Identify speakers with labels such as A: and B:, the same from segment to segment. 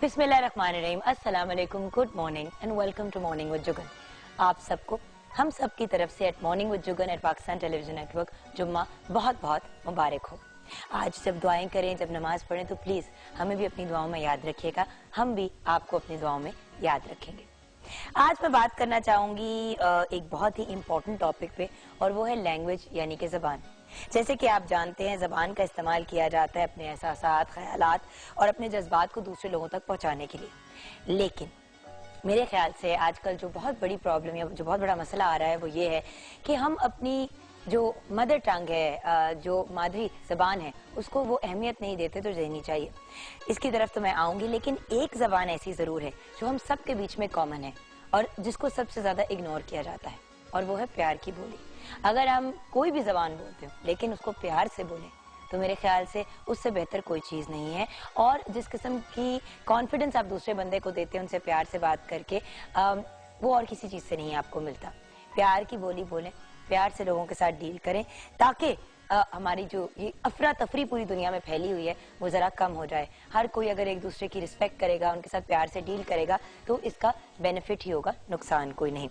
A: बिस्मिल्लाहिर्रहमानिर्रहीम, अस्सलाम वालेकुम, good morning and welcome to morning with Jugan. आप सबको हम सब की तरफ से at morning with Jugan at Pakistan television network जुम्मा बहुत बहुत मुबारक हो। आज जब दुआएं करें, जब नमाज पढ़ें तो प्लीज़ हमें भी अपनी दुआओं में याद रखिएगा, हम भी आपको अपनी दुआओं में याद रखेंगे। आज मैं बात करना चाहूँगी एक बहुत ही इम्पोर्टेंट टॉपिक पे, और वो है लैंग्वेज यानी कि ज़बान। जैसे कि आप जानते हैं, ज़बान का इस्तेमाल किया जाता है अपने एहसासात, ख्यालात और अपने जज्बात को दूसरे लोगों तक पहुंचाने के लिए। लेकिन मेरे ख्याल से आजकल जो बहुत बड़ी प्रॉब्लम या जो बहुत बड़ा मसला आ रहा है वो ये है कि हम अपनी जो मदर टंग है, जो मादरी ज़बान है, उसको वो अहमियत नहीं देते तो देनी चाहिए। इसकी तरफ तो मैं आऊँगी, लेकिन एक ज़बान ऐसी ज़रूर है जो हम सब के बीच में कॉमन है और जिसको सबसे ज़्यादा इग्नोर किया जाता है, और वो है प्यार की बोली। अगर हम कोई भी ज़बान बोलते हो लेकिन उसको प्यार से बोलें तो मेरे ख्याल से उससे बेहतर कोई चीज़ नहीं है। और जिस किस्म की कॉन्फिडेंस आप दूसरे बंदे को देते हैं उनसे प्यार से बात करके, वो और किसी चीज़ से नहीं आपको मिलता। प्यार की बोली बोलें, प्यार से लोगों के साथ डील करें, ताकि हमारी जो ये अफरा तफरी पूरी दुनिया में फैली हुई है वो ज़रा कम हो जाए। हर कोई अगर एक दूसरे की रिस्पेक्ट करेगा, उनके साथ प्यार से डील करेगा तो इसका बेनिफिट ही होगा, नुकसान कोई नहीं।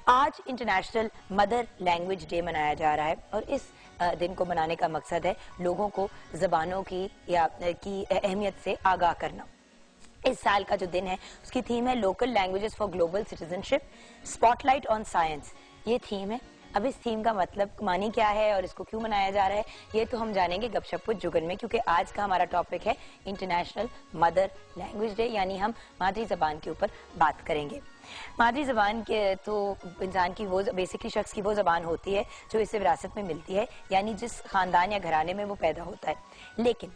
A: आज इंटरनेशनल मदर लैंग्वेज डे मनाया जा रहा है और इस दिन को मनाने का मकसद है लोगों को ज़बानों की अहमियत से आगाह करना। इस साल का जो दिन है उसकी थीम है local languages for global citizenship, spotlight on science. ये थीम है। अब इस थीम का मतलब मानी क्या है और इसको क्यों मनाया जा रहा है, ये तो हम जानेंगे गपशप विद जुगन में, क्योंकि आज का हमारा टॉपिक है इंटरनेशनल मदर लैंग्वेज डे, यानी हम मादरी ज़बान के ऊपर बात करेंगे। मादरी ज़बान के तो इंसान की वो बेसिकली शख्स की वो ज़बान होती है जो इसे विरासत में मिलती है, यानी जिस खानदान या घराने में वो पैदा होता है। लेकिन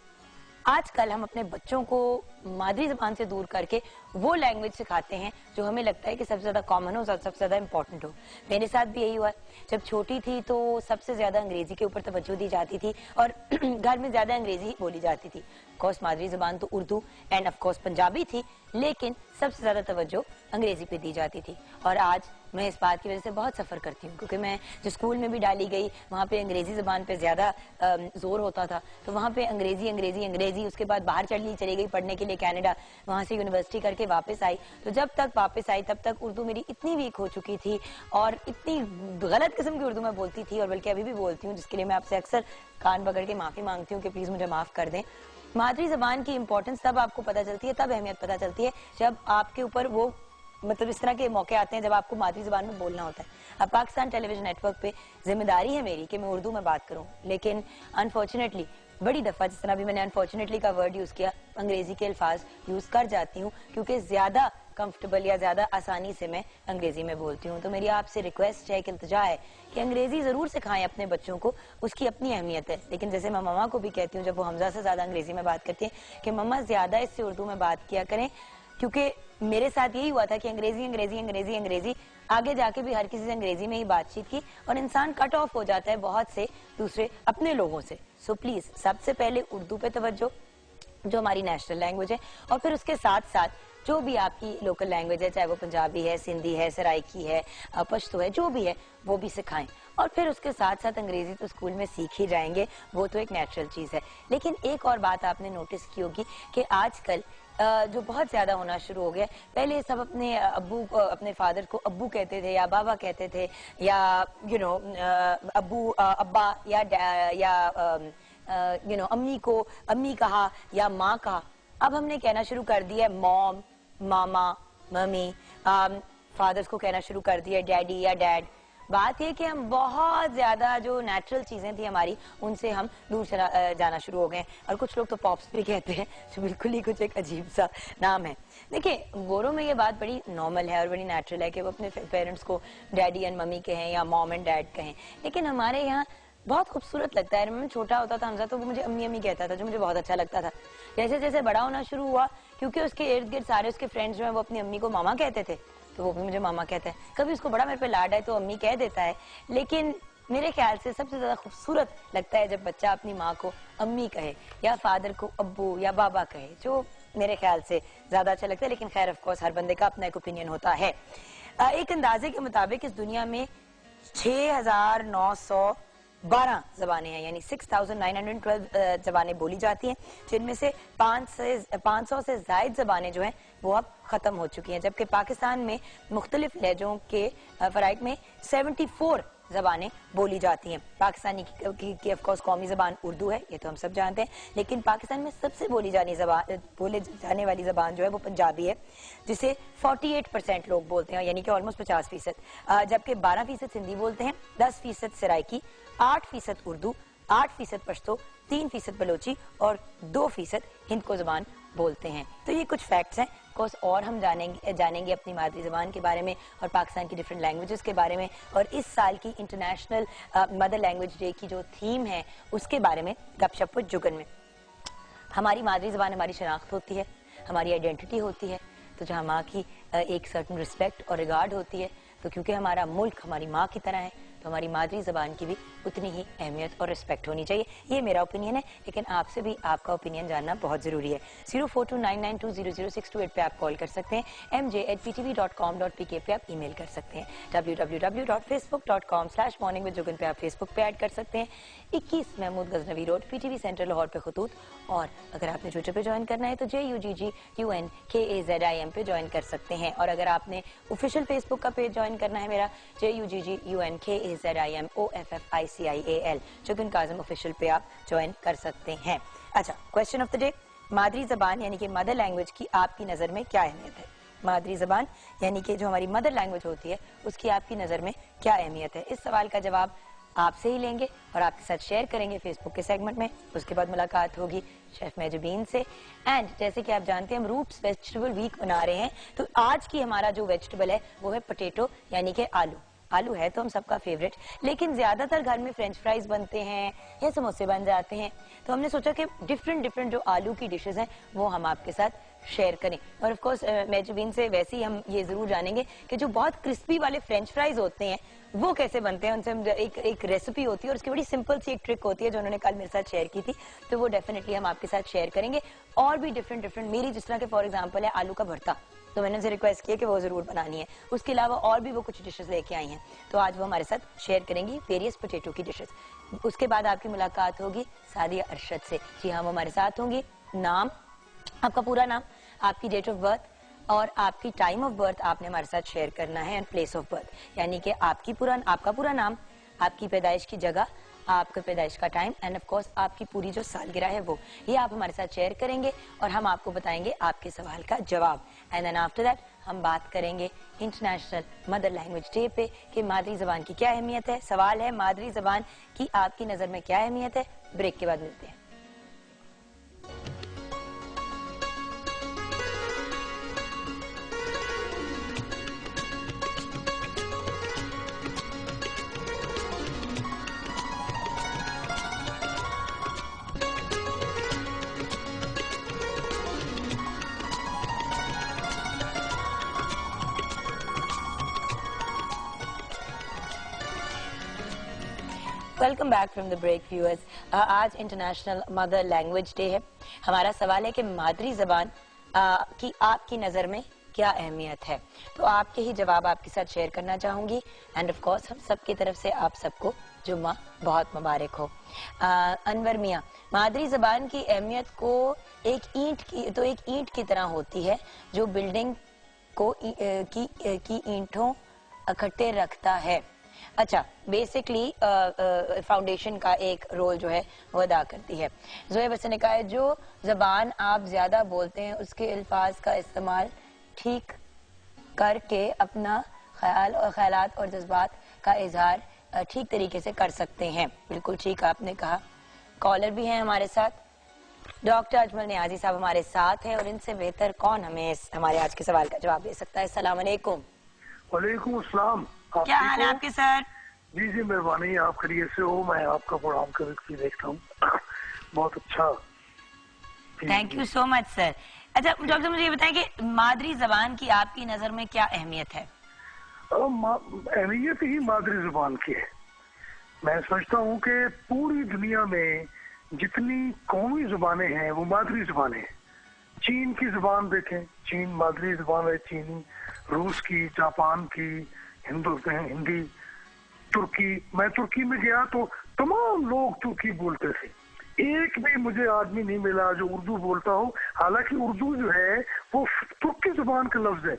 A: आजकल हम अपने बच्चों को मादरी ज़बान से दूर करके वो लैंग्वेज सिखाते हैं जो हमें लगता है कि सबसे ज़्यादा कॉमन हो, सबसे ज़्यादा इंपॉर्टेंट हो। मेरे साथ भी यही हुआ। जब छोटी थी तो सबसे ज़्यादा अंग्रेज़ी के ऊपर तवज्जो दी जाती थी और घर में ज़्यादा अंग्रेज़ी बोली जाती थी। ऑफकोर्स मादरी ज़बान तो उर्दू एंड ऑफकोर्स पंजाबी थी, लेकिन सबसे ज़्यादा तवज्जो अंग्रेज़ी पे दी जाती थी। और आज मैं इस बात की वजह से बहुत सफ़र करती हूँ, क्योंकि मैं जो स्कूल में भी डाली गई वहाँ पे अंग्रेज़ी ज़बान पे ज़्यादा जोर होता था। तो वहाँ पे अंग्रेज़ी अंग्रेज़ी अंग्रेज़ी, उसके बाद बाहर चली गई पढ़ने के लिए कनाडा, वहाँ से यूनिवर्सिटी करके वापस आई। तो जब तक वापस आई तब तक उर्दू मेरी इतनी वीक हो चुकी थी और इतनी गलत किस्म की उर्दू मैं बोलती थी, और बल्कि अभी भी बोलती हूँ, जिसके लिए मैं आपसे अक्सर कान पकड़ के माफ़ी मांगती हूँ कि प्लीज़ मुझे माफ़ कर दें। मादरी ज़बान की इंपॉर्टेंस तब आपको पता चलती है, तब अहमियत पता चलती है जब आपके ऊपर वो मतलब इस तरह के मौके आते हैं जब आपको मादरी ज़बान में बोलना होता है। अब पाकिस्तान टेलीविजन नेटवर्क पे जिम्मेदारी है मेरी कि मैं उर्दू में बात करूं, लेकिन अनफॉर्चुनेटली बड़ी दफ़ा, जिस तरह भी मैंने अनफॉर्चुनेटली का वर्ड यूज़ किया, अंग्रेज़ी के अल्फाज यूज़ कर जाती हूँ क्योंकि ज़्यादा कंफर्टेबल या ज़्यादा आसानी से मैं अंग्रेज़ी में बोलती हूँ। तो मेरी आपसे रिक्वेस्ट है, कि इल्तिजा है कि अंग्रेज़ी ज़रूर सिखाएं अपने बच्चों को, उसकी अपनी अहमियत है। लेकिन जैसे मैं मम्मा को भी कहती हूँ जब वो हमजा से ज़्यादा अंग्रेज़ी में बात करती हैं कि मम्मा ज़्यादा इससे उर्दू में बात किया करें, क्योंकि मेरे साथ यही हुआ था कि अंग्रेजी अंग्रेजी अंग्रेजी अंग्रेजी, आगे जाके भी हर किसी से अंग्रेजी में ही बातचीत की और इंसान कट ऑफ हो जाता है बहुत से दूसरे अपने लोगों से। सो प्लीज सबसे पहले उर्दू पे तवज्जो, जो हमारी नेशनल लैंग्वेज है, और फिर उसके साथ साथ जो भी आपकी लोकल लैंग्वेज है, चाहे वो पंजाबी है, सिंधी है, सराइकी है, पश्तो है, जो भी है वो भी सिखाएं। और फिर उसके साथ साथ अंग्रेजी तो स्कूल में सीख ही जाएंगे, वो तो एक नेचुरल चीज़ है। लेकिन एक और बात आपने नोटिस की होगी कि आजकल जो बहुत ज्यादा होना शुरू हो गया, पहले सब अपने अब्बू अपने फादर को अब्बू कहते थे या बाबा कहते थे, या अब्बू अब्बा या अम्मी को अम्मी कहा या माँ कहा। अब हमने कहना शुरू कर दिया है मॉम, मामा, मम्मी, फादर्स को कहना शुरू कर दिया डैडी या डैड। बात यह कि हम बहुत ज्यादा जो नेचुरल चीजें थी हमारी, उनसे हम दूर जाना शुरू हो गए। और कुछ लोग तो पॉप्स भी कहते हैं, जो बिल्कुल ही कुछ एक अजीब सा नाम है। देखिए, गोरों में ये बात बड़ी नॉर्मल है और बड़ी नेचुरल है कि वो अपने पेरेंट्स को डैडी एंड मम्मी कहें या मॉम एंड डैड कहें। लेकिन हमारे यहाँ बहुत खूबसूरत लगता है। मैं छोटा होता था हमजा, तो वो मुझे अम्मी अम्मी कहता था, जो मुझे बहुत अच्छा लगता था। जैसे जैसे बड़ा होना शुरू हुआ, क्योंकि उसके इर्द गिर्द सारे उसके फ्रेंड्स जो है वो अपनी अम्मी को मामा कहते थे, तो वो भी मुझे मामा कहता है। कभी उसको बड़ा मेरे पे लाड है तो अम्मी कह देता है। लेकिन मेरे ख्याल से सबसे ज्यादा खूबसूरत लगता है जब बच्चा अपनी माँ को अम्मी कहे या फादर को अब्बू या बाबा कहे, जो मेरे ख्याल से ज्यादा अच्छा लगता है। लेकिन खैर ऑफ कोर्स हर बंदे का अपना एक ओपिनियन होता है। एक अंदाजे के मुताबिक इस दुनिया में 6,900 12 जबानें हैं, यानी 6,912 जबानें बोली जाती हैं, जिनमें से 500 से ज्यादा जबानें जो हैं वो अब खत्म हो चुकी हैं, जबकि पाकिस्तान में मुख्तलिफ लहजों के फराइक में 74 जबानें बोली जाती हैं। पाकिस्तानी की ऑफ कोर्स कौमी जबान उर्दू है, ये तो हम सब जानते हैं, लेकिन पाकिस्तान में सबसे बोले जाने वाली जबान जो है वो पंजाबी है, जिसे 48% लोग बोलते हैं, यानी कि ऑलमोस्ट 50%, जबकि 12% हिंदी बोलते हैं, 10% सराइकी, 8% उर्दू, 8% पश्तो, 3% बलोची और 2% हिंद को जबान बोलते हैं। तो ये कुछ फैक्ट्स हैं। कोर्स और हम जानेंगे अपनी मादरी जबान के बारे में और पाकिस्तान की डिफरेंट लैंग्वेजेस के बारे में, और इस साल की इंटरनेशनल मदर लैंग्वेज डे की जो थीम है उसके बारे में गपशप विद जुगन में। हमारी मादरी जबान हमारी शनाख्त होती है, हमारी आइडेंटिटी होती है, तो जहाँ माँ की एक सर्टन रिस्पेक्ट और रिगार्ड होती है, तो क्योंकि हमारा मुल्क हमारी माँ की तरह है, तो हमारी मादरी जबान की भी उतनी ही अहमियत और रिस्पेक्ट होनी चाहिए। ये मेरा ओपिनियन है, लेकिन आपसे भी आपका ओपिनियन जानना बहुत जरूरी है। 042992000628 पे आप कॉल कर सकते हैं, mj@ptv.com.pk पे आप ईमेल कर सकते हैं, www.facebook.com/morningwithjugan पे आप फेसबुक पे ऐड कर सकते हैं, 21 Mahmood Ghaznavi road PTV centre Lahore पे खतूत, और अगर आपने ट्विटर पे ज्वाइन करना है तो JUGGUNKAZIM पे ज्वाइन कर सकते हैं, और अगर आपने ऑफिशियल फेसबुक का पेज ज्वाइन करना है मेरा JUGGUNKAZIMOFFICIAL जुगन काज़िम ऑफिशियल पे आप ज्वाइन कर सकते हैं। अच्छा, क्वेश्चन ऑफ द डे, मादरी जबान यानी कि मदर लैंग्वेज की आपकी नजर में क्या अहमियत है? मादरी जबान यानी कि जो हमारी मदर लैंग्वेज होती है उसकी आपकी नजर में क्या अहमियत है? इस सवाल का जवाब आपसे ही लेंगे और आपके साथ शेयर करेंगे फेसबुक के सेगमेंट में। उसके बाद मुलाकात होगी शेफ मेजबीन से। एंड जैसे कि आप जानते हैं हम रूट्स वेजिटेबल वीक बना रहे हैं, तो आज की हमारा जो वेजिटेबल है वो है पोटैटो यानी कि आलू। आलू है तो हम सबका फेवरेट, लेकिन ज्यादातर घर में फ्रेंच फ्राइज बनते हैं या समोसे बन जाते हैं, तो हमने सोचा कि डिफरेंट जो आलू की डिशेस हैं वो हम आपके साथ शेयर करें। और ऑफ कोर्स मेजबीन से वैसे ही हम ये जरूर जानेंगे कि जो बहुत क्रिस्पी वाले फ्रेंच फ्राइज होते हैं वो कैसे बनते हैं। उनसे हम एक रेसिपी होती है और उसकी बड़ी सिंपल सी एक ट्रिक होती है जो उन्होंने कल मेरे साथ शेयर की थी, तो वो डेफिनेटली हम आपके साथ शेयर करेंगे। और भी डिफरेंट मेरी जिस तरह के फॉर एग्जाम्पल है आलू का भरता, तो मैंने उनसे रिक्वेस्ट किया कि वो जरूर बनानी है। उसके अलावा और भी वो कुछ डिशेस लेके आई हैं, तो आज वो हमारे साथ शेयर करेंगी वेरियस पोटैटो की डिशेस। उसके बाद आपकी मुलाकात होगी सादिया अरशद से। जी हाँ, वो हमारे साथ होंगी। नाम, आपका पूरा नाम, आपकी डेट ऑफ बर्थ और आपकी टाइम ऑफ बर्थ आपने हमारे साथ शेयर करना है, एंड प्लेस ऑफ बर्थ, यानी कि आपका पूरा नाम, आपकी पैदाइश की जगह, आपके पैदाइश का टाइम, एंड ऑफ कोर्स आपकी पूरी जो सालगिरह है वो, ये आप हमारे साथ शेयर करेंगे और हम आपको बताएंगे आपके सवाल का जवाब। एंड देन आफ्टर दैट हम बात करेंगे इंटरनेशनल मदर लैंग्वेज डे पे कि मादरी जबान की क्या अहमियत है। सवाल है मादरी जबान की आपकी नजर में क्या अहमियत है। ब्रेक के बाद मिलते हैं। Welcome back from the break viewers. आज इंटरनेशनल मदर लैंग्वेज डे है। हमारा सवाल है कि मादरी जबान की आपकी नज़र में क्या अहमियत है, तो आपके ही जवाब आपके साथ शेयर करना चाहूंगी। एंड ऑफ कोर्स हम सब की तरफ से आप सबको जुम्मा बहुत मुबारक हो। अनवर मियाँ, मादरी जबान की अहमियत को एक ईंट की तरह होती है जो बिल्डिंग को की ईंटों इकट्ठे रखता है। अच्छा, बेसिकली फाउंडेशन का एक रोल जो है वो अदा करती है। जोएब हसन ने कहा है जो जबान आप ज्यादा बोलते हैं उसके अल्फाज का इस्तेमाल ठीक करके अपना ख्यालात और जज्बात का इजहार ठीक तरीके से कर सकते हैं। बिल्कुल ठीक आपने कहा। कॉलर भी हैं हमारे साथ, डॉक्टर अजमल नियाजी साहब हमारे साथ हैं, और इनसे बेहतर कौन हमें हमारे आज के सवाल का जवाब दे सकता है। अस्सलाम वालेकुम।
B: वालेकुम अस्सलाम।
A: क्या हाल है आपके सर?
B: जी जी मेहरबानी, आप खैरियत से हो? मैं आपका प्रोग्राम कभी देखता हूँ, बहुत अच्छा।
A: Thank you so much sir. अच्छा डॉक्टर, मुझे ये बताएं कि मादरी जबान की आपकी नजर में क्या अहमियत है?
B: अहमियत ही मादरी जबान की है। मैं समझता हूँ कि पूरी दुनिया में जितनी कौमी जुबानें हैं वो मादरी जुबानें हैं। चीन की जुबान देखें, चीन मादरी जुबान है चीनी, रूस की, जापान की, हिंदी, तुर्की। मैं तुर्की में गया तो तमाम लोग तुर्की बोलते थे, एक भी मुझे आदमी नहीं मिला जो उर्दू बोलता हो। हालांकि उर्दू जो है वो तुर्की जुबान का लफ्ज है,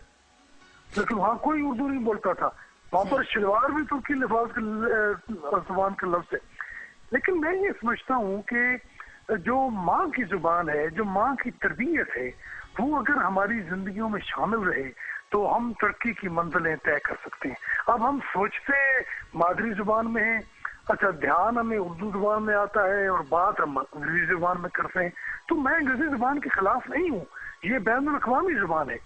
B: लेकिन वहाँ कोई उर्दू नहीं बोलता था। वहाँ पर शलवार भी तुर्की लिफाज का जुबान का लफ्ज है। लेकिन मैं ये समझता हूँ कि जो माँ की जुबान है, जो माँ की तरबियत है, वो अगर हमारी जिंदगियों में शामिल रहे तो हम तरक्की की मंजिलें तय कर सकते हैं। अब हम सोचते मादरी जुबान में है, अच्छा ध्यान हमें उर्दू जुबान में आता है और बात हम अंग्रेजी जुबान में करते हैं। तो मैं अंग्रेजी जुबान के खिलाफ नहीं हूँ, ये बैनुल अक़वामी जुबान है,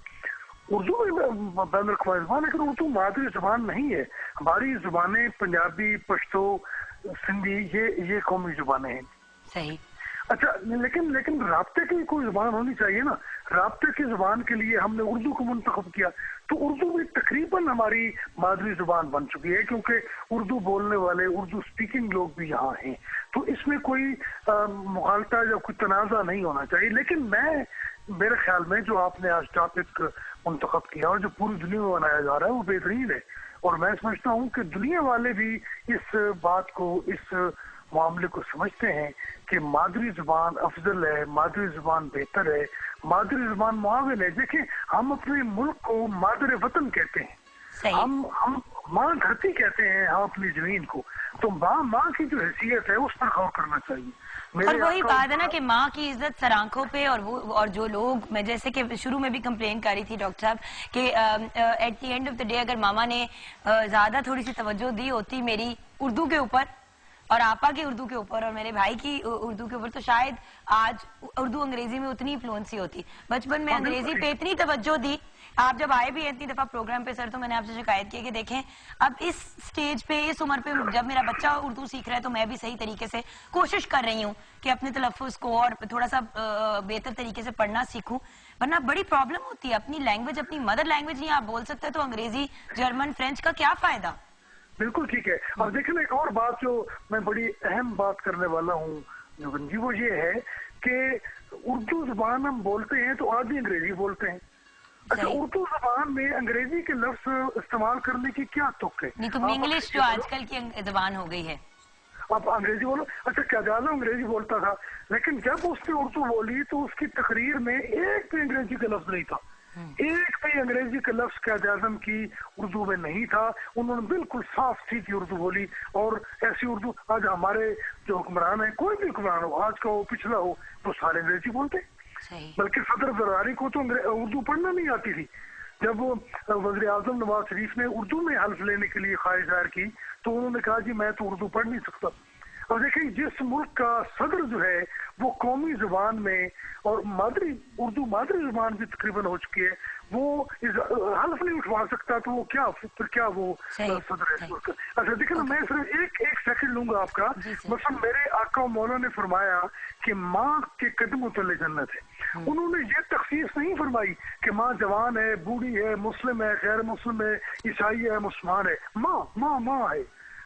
B: उर्दू भी बैनुल अक़वामी जुबान है, लेकिन उर्दू मादरी जुबान नहीं है। हमारी जुबानें पंजाबी, पश्तो, सिंधी, ये कौमी जुबानें हैं।
A: सही।
B: अच्छा, लेकिन राब्ते की कोई जुबान होनी चाहिए ना। राब्ते की जुबान के लिए हमने उर्दू को मुंतखब किया, तो उर्दू भी तकरीबन हमारी मादरी जुबान बन चुकी है, क्योंकि उर्दू बोलने वाले, उर्दू स्पीकिंग लोग भी यहाँ हैं। तो इसमें कोई मुखालता या कोई तनाज़ा नहीं होना चाहिए। लेकिन मेरे ख्याल में जो आपने आज टॉपिक मुंतखब किया और जो पूरी दुनिया में बनाया जा रहा है वो बेहतरीन है। और मैं समझता हूँ कि दुनिया वाले भी इस बात को, इस मामले को समझते हैं कि मादरी जुबान अफजल है, मादरी जुबान बेहतर है, मादरी जुबान मुआविन है। देखिए, हम अपने मुल्क को मादर वतन कहते हैं, हम माँ धरती कहते हैं, हम अपनी जमीन को। तो माँ की जो हैसियत है उस पर गौर करना चाहिए।
A: और वही बात है ना कि माँ की इज्जत सर आंखों पे, और जो लोग, मैं जैसे कि शुरू में भी कंप्लेन कर रही थी डॉक्टर साहब कि at the end of the day अगर मामा ने ज्यादा थोड़ी सी तवज्जो दी होती मेरी उर्दू के ऊपर और आपा की उर्दू के ऊपर और मेरे भाई की उर्दू के ऊपर, तो शायद आज उर्दू अंग्रेजी में उतनी फ्लुएंसी होती। बचपन में अंग्रेजी पे इतनी तवज्जो दी। आप जब आए भी इतनी दफा प्रोग्राम पे सर, तो मैंने आपसे शिकायत की कि देखें अब इस स्टेज पे, इस उम्र पे जब मेरा बच्चा उर्दू सीख रहा है तो मैं भी सही तरीके से कोशिश कर रही हूँ कि अपने तलफ़्फ़ुज़ को और थोड़ा सा बेहतर तरीके से पढ़ना सीखूं। वरना बड़ी प्रॉब्लम होती है। अपनी लैंग्वेज, अपनी मदर लैंग्वेज नहीं आप बोल सकते तो अंग्रेजी, जर्मन, फ्रेंच का क्या फायदा।
B: बिल्कुल ठीक है। अब देखिए, एक और बात जो मैं बड़ी अहम बात करने वाला हूँ जुगन जी, वो ये है कि उर्दू जुबान हम बोलते हैं तो आधी अंग्रेजी बोलते हैं। अच्छा, उर्दू जुबान में अंग्रेजी के लफ्ज इस्तेमाल करने की क्या तुक है?
A: नहीं तो इंग्लिश जो आजकल की जुबान हो गई है,
B: आप अंग्रेजी बोलो। अच्छा, क्याज़ाज़म अंग्रेजी बोलता था, लेकिन जब उसने उर्दू बोली तो उसकी तकरीर में एक भी अंग्रेजी का लफ्ज नहीं था, एक भी अंग्रेजी का लफ्ज क्याज़ाज़म की उर्दू में नहीं था। उन्होंने बिल्कुल साफ सीधी उर्दू बोली। और ऐसी उर्दू आज हमारे जो हुक्मरान है, कोई भी हुक्मरान हो, आज का हो पिछला हो, तो सारे अंग्रेजी बोलते। बल्कि सदर जरदारी को तो उर्दू पढ़ना नहीं आती थी। जब वज़ीर आज़म नवाज शरीफ ने उर्दू में हल्फ लेने के लिए ख्वाहिश जाहिर की तो उन्होंने कहा जी मैं तो उर्दू पढ़ नहीं सकता। अब देखिए, जिस मुल्क का सदर जो है वो कौमी जुबान में और उर्दू मादरी जुबान भी तकरीबन हो चुकी है, वो हल्फ नहीं उठवा सकता, तो वो क्या वो सदर है। अच्छा देखिए ना, मैं सिर्फ एक सेकंड लूंगा आपका। मतलब मेरे आका मौला ने फरमाया कि माँ के कदमों तले जन्नत है। उन्होंने ये तखसीस नहीं फरमाई कि माँ जवान है, बूढ़ी है, मुस्लिम है, गैर मुस्लिम है, ईसाई है, मुसलमान है। माँ है।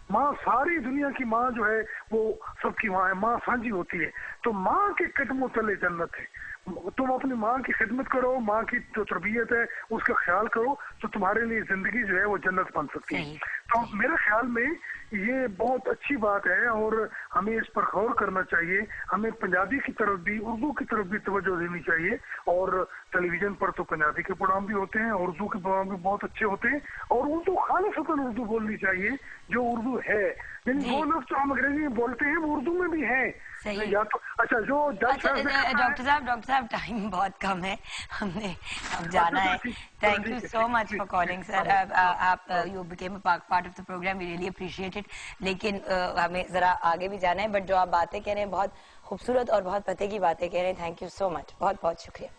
B: माँ सारी दुनिया की माँ जो है वो सबकी माँ है, माँ साझी होती है। तो माँ के कदमों तले जन्नत है। तुम अपनी माँ की खिदमत करो, माँ की जो तरबियत है उसका ख्याल करो, तो तुम्हारे लिए जिंदगी जो है वो जन्नत बन सकती है। तो मेरे ख्याल में ये बहुत अच्छी बात है और हमें इस पर गौर करना चाहिए। हमें पंजाबी की तरफ भी, उर्दू की तरफ भी तवज्जो देनी चाहिए। और टेलीविजन पर तो पंजाबी के प्रोग्राम भी होते हैं, उर्दू के प्रोग्राम भी बहुत अच्छे होते हैं। और उर्दू खालिसतन उर्दू बोलनी चाहिए जो उर्दू है। यानी वो लफ्ज़ जो हम अंग्रेजी में बोलते हैं वो उर्दू में भी है। या तो अच्छा जो
A: डॉक्टर साहब टाइम बहुत कम है, हमने अब जाना है। Thank you so much for calling sir. आप you became a part of the program, we really appreciate it. लेकिन हमें जरा आगे भी जाना है, बट जो आप बातें कह रहे हैं बहुत खूबसूरत और बहुत पते की बातें कह रहे हैं। थैंक यू सो मच, बहुत बहुत शुक्रिया।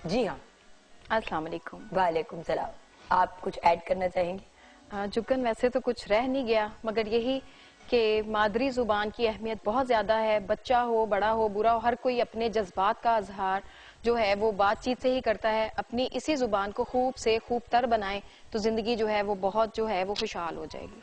A: जी हाँ,
C: अस्सलाम वालेकुम।
A: वालेकुम सलाम। आप कुछ ऐड करना चाहेंगे?
C: जुगन, वैसे तो कुछ रह नहीं गया, मगर यही कि मादरी जुबान की अहमियत बहुत ज्यादा है। बच्चा हो, बड़ा हो, बुरा हो, हर कोई अपने जज्बात का इजहार जो है वो बातचीत से ही करता है। अपनी इसी जुबान को खूब से खूब तर बनाए तो जिंदगी जो है वो बहुत जो है वो खुशहाल हो जाएगी।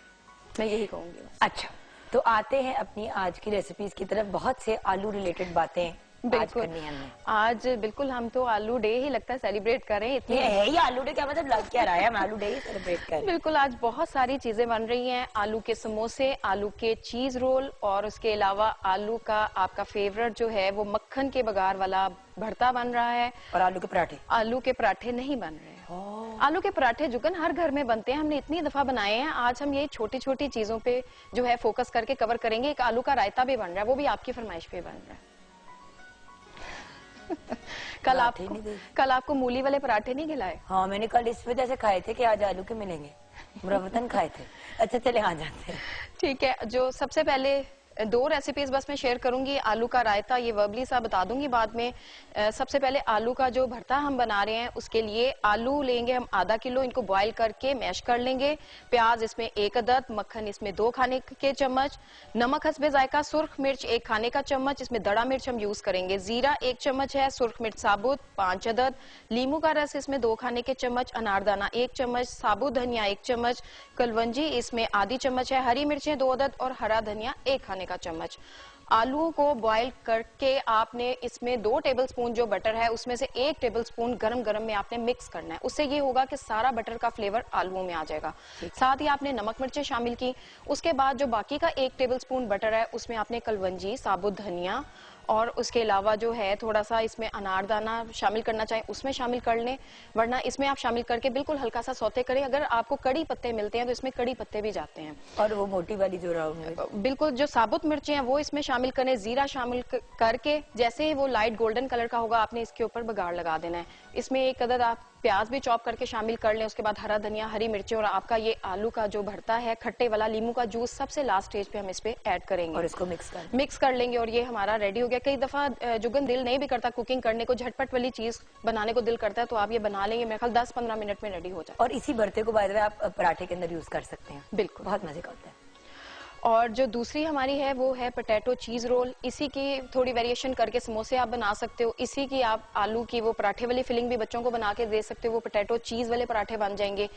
C: मैं यही कहूंगी।
A: अच्छा, तो आते हैं अपनी आज की रेसिपीज की तरफ। बहुत से आलू रिलेटेड बातें
C: बिल्कुल
A: करनी है हमने।
C: आज बिल्कुल हम तो आलू डे ही लगता है सेलिब्रेट करें इतनी।
A: ये है ही आलू डे, क्या मतलब लग क्या रहा है, हम आलू डे ही सेलिब्रेट करें।
C: बिल्कुल आज बहुत सारी चीजें बन रही हैं, आलू के समोसे, आलू के चीज रोल, और उसके अलावा आलू का आपका फेवरेट जो है वो मक्खन के बघार वाला भरता बन रहा है,
A: और आलू के पराठे।
C: आलू के पराठे नहीं बन रहे हैं। आलू के पराठे जुगन हर घर में बनते हैं, हमने इतनी दफा बनाए हैं। आज हम ये छोटी छोटी चीजों पे जो है फोकस करके कवर करेंगे। एक आलू का रायता भी बन रहा है, वो भी आपकी फरमाइश पे बन रहा है। कल आपको मूली वाले पराठे नहीं खिलाए?
A: हाँ मैंने कल इस वजह से खाए थे कि आज आलू के मिलेंगे, मुरव्वतन खाए थे। अच्छा चले आ जाते हैं।
C: ठीक है, जो सबसे पहले दो रेसिपीज बस मैं शेयर करूंगी। आलू का रायता ये वर्बली सा बता दूंगी बाद में। सबसे पहले आलू का जो भरता हम बना रहे हैं उसके लिए आलू लेंगे हम आधा किलो, इनको बॉईल करके मैश कर लेंगे। प्याज इसमें 1 अदद, मक्खन इसमें 2 खाने के चम्मच, नमक हस्बे जायका, सुर्ख मिर्च 1 खाने का चम्मच, इसमें दड़ा मिर्च हम यूज करेंगे, जीरा 1 चम्मच है, सुर्ख मिर्च साबुत 5 अदद, लीमू का रस इसमें 2 खाने के चम्मच, अनारदाना 1 चम्मच, साबुत धनिया 1 चम्मच, कलवंजी इसमें आधी चम्मच है, हरी मिर्चें 2 अदद और हरा धनिया 1 खाने का चम्मच। आलूओं को बॉईल करके आपने इसमें 2 टेबलस्पून जो बटर है उसमें से 1 टेबलस्पून गरम गरम में आपने मिक्स करना है। उससे ये होगा कि सारा बटर का फ्लेवर आलूओं में आ जाएगा। साथ ही आपने नमक मिर्चें शामिल की। उसके बाद जो बाकी का 1 टेबलस्पून बटर है उसमें आपने कलवंजी, साबुत धनिया और उसके अलावा जो है थोड़ा सा इसमें अनारदाना शामिल करना चाहें उसमें शामिल कर लें, वरना इसमें आप शामिल करके बिल्कुल हल्का सा सौते करें। अगर आपको कड़ी पत्ते मिलते हैं तो इसमें कड़ी पत्ते भी जाते हैं।
A: और वो मोटी वाली जो राउंड,
C: बिल्कुल जो साबुत मिर्चें हैं वो इसमें शामिल करें। जीरा शामिल करके जैसे ही वो लाइट गोल्डन कलर का होगा आपने इसके ऊपर बघाड़ लगा देना है। इसमें 1 अदद आप प्याज भी चॉप करके शामिल कर लें। उसके बाद हरा धनिया, हरी मिर्चें और आपका ये आलू का जो भरता है खट्टे वाला, लीमू का जूस सबसे लास्ट स्टेज पे हम इस पे ऐड करेंगे
A: और इसको मिक्स
C: कर लेंगे और ये हमारा रेडी हो गया। कई दफा जुगन दिल नहीं भी करता कुकिंग करने को, झटपट वाली चीज बनाने को दिल करता है तो आप ये बना लेंगे, मेरे ख्याल 10-15 मिनट में रेडी हो जाए।
A: और इसी भरते को बाय द वे आप पराठे के अंदर यूज कर सकते हैं,
C: बिल्कुल
A: बहुत मजे का होता है।
C: और जो दूसरी हमारी है वो है पोटैटो चीज रोल। इसी की थोड़ी वेरिएशन करके समोसे आप बना सकते हो, इसी की आप आलू की वो पराठे वाली फिलिंग भी बच्चों को बना के दे सकते हो, वो पोटैटो चीज वाले पराठे बन जाएंगे।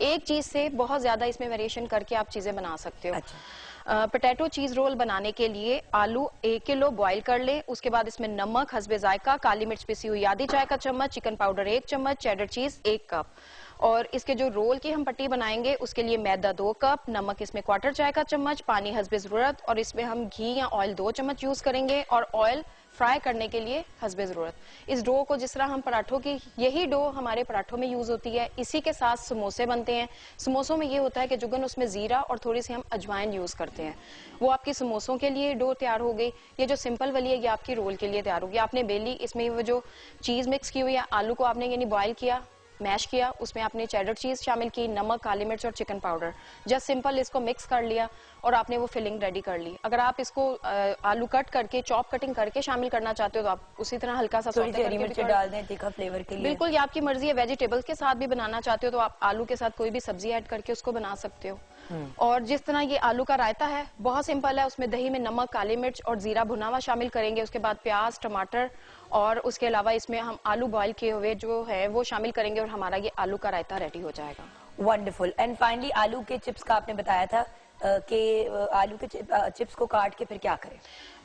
C: एक चीज से बहुत ज्यादा इसमें वेरिएशन करके आप चीजें बना सकते हो।
A: अच्छा।
C: पोटैटो चीज रोल बनाने के लिए आलू 1 किलो बॉईल कर ले। उसके बाद इसमें नमक हस्बे जायका, काली मिर्च पिसी हुई आधी चाय का चम्मच, चिकन पाउडर 1 चम्मच, चेडर चीज 1 कप। और इसके जो रोल की हम पट्टी बनाएंगे उसके लिए मैदा 2 कप, नमक इसमें 1/4 चाय का चम्मच, पानी हस्बे जरूरत, और इसमें हम घी या ऑयल 2 चम्मच यूज करेंगे और ऑयल फ्राई करने के लिए हस्बे जरूरत। इस डो को जिस तरह हम पराठों की, यही डो हमारे पराठों में यूज होती है, इसी के साथ समोसे बनते हैं। समोसों में ये होता है कि जुगन उसमें जीरा और थोड़ी सी हम अजवाइन यूज करते हैं। वो आपकी समोसों के लिए डो तैयार हो गई। ये जो सिंपल वाली है ये आपकी रोल के लिए तैयार होगी। आपने बेली, इसमें वो जो चीज मिक्स की हुई है, आलू को आपने यानी बॉयल किया, मैश किया, उसमें आपने चेडर चीज शामिल की, नमक, काली मिर्च और चिकन पाउडर, जस्ट सिंपल इसको मिक्स कर लिया और आपने वो फिलिंग रेडी कर ली। अगर आप इसको आलू कट करके, चॉप कटिंग करके शामिल करना चाहते हो तो आप उसी तरह हल्का सा
A: हरी मिर्च डाल दें तीखा फ्लेवर के लिए।
C: बिल्कुल, ये आपकी मर्जी है। वेजिटेबल्स के साथ भी बनाना चाहते हो तो आप आलू के साथ कोई भी सब्जी ऐड करके उसको बना सकते हो। और जिस तरह ये आलू का रायता है बहुत सिंपल है, उसमें दही में नमक, काली मिर्च और जीरा भुना हुआ शामिल करेंगे। उसके बाद प्याज, टमाटर और उसके अलावा इसमें हम आलू बॉईल किए हुए जो है वो शामिल करेंगे और हमारा ये आलू का रायता रेडी हो जाएगा।
A: वंडरफुल। एंड फाइनली आलू के चिप्स का आपने बताया था कि आलू के चिप्स को काट के फिर क्या करें?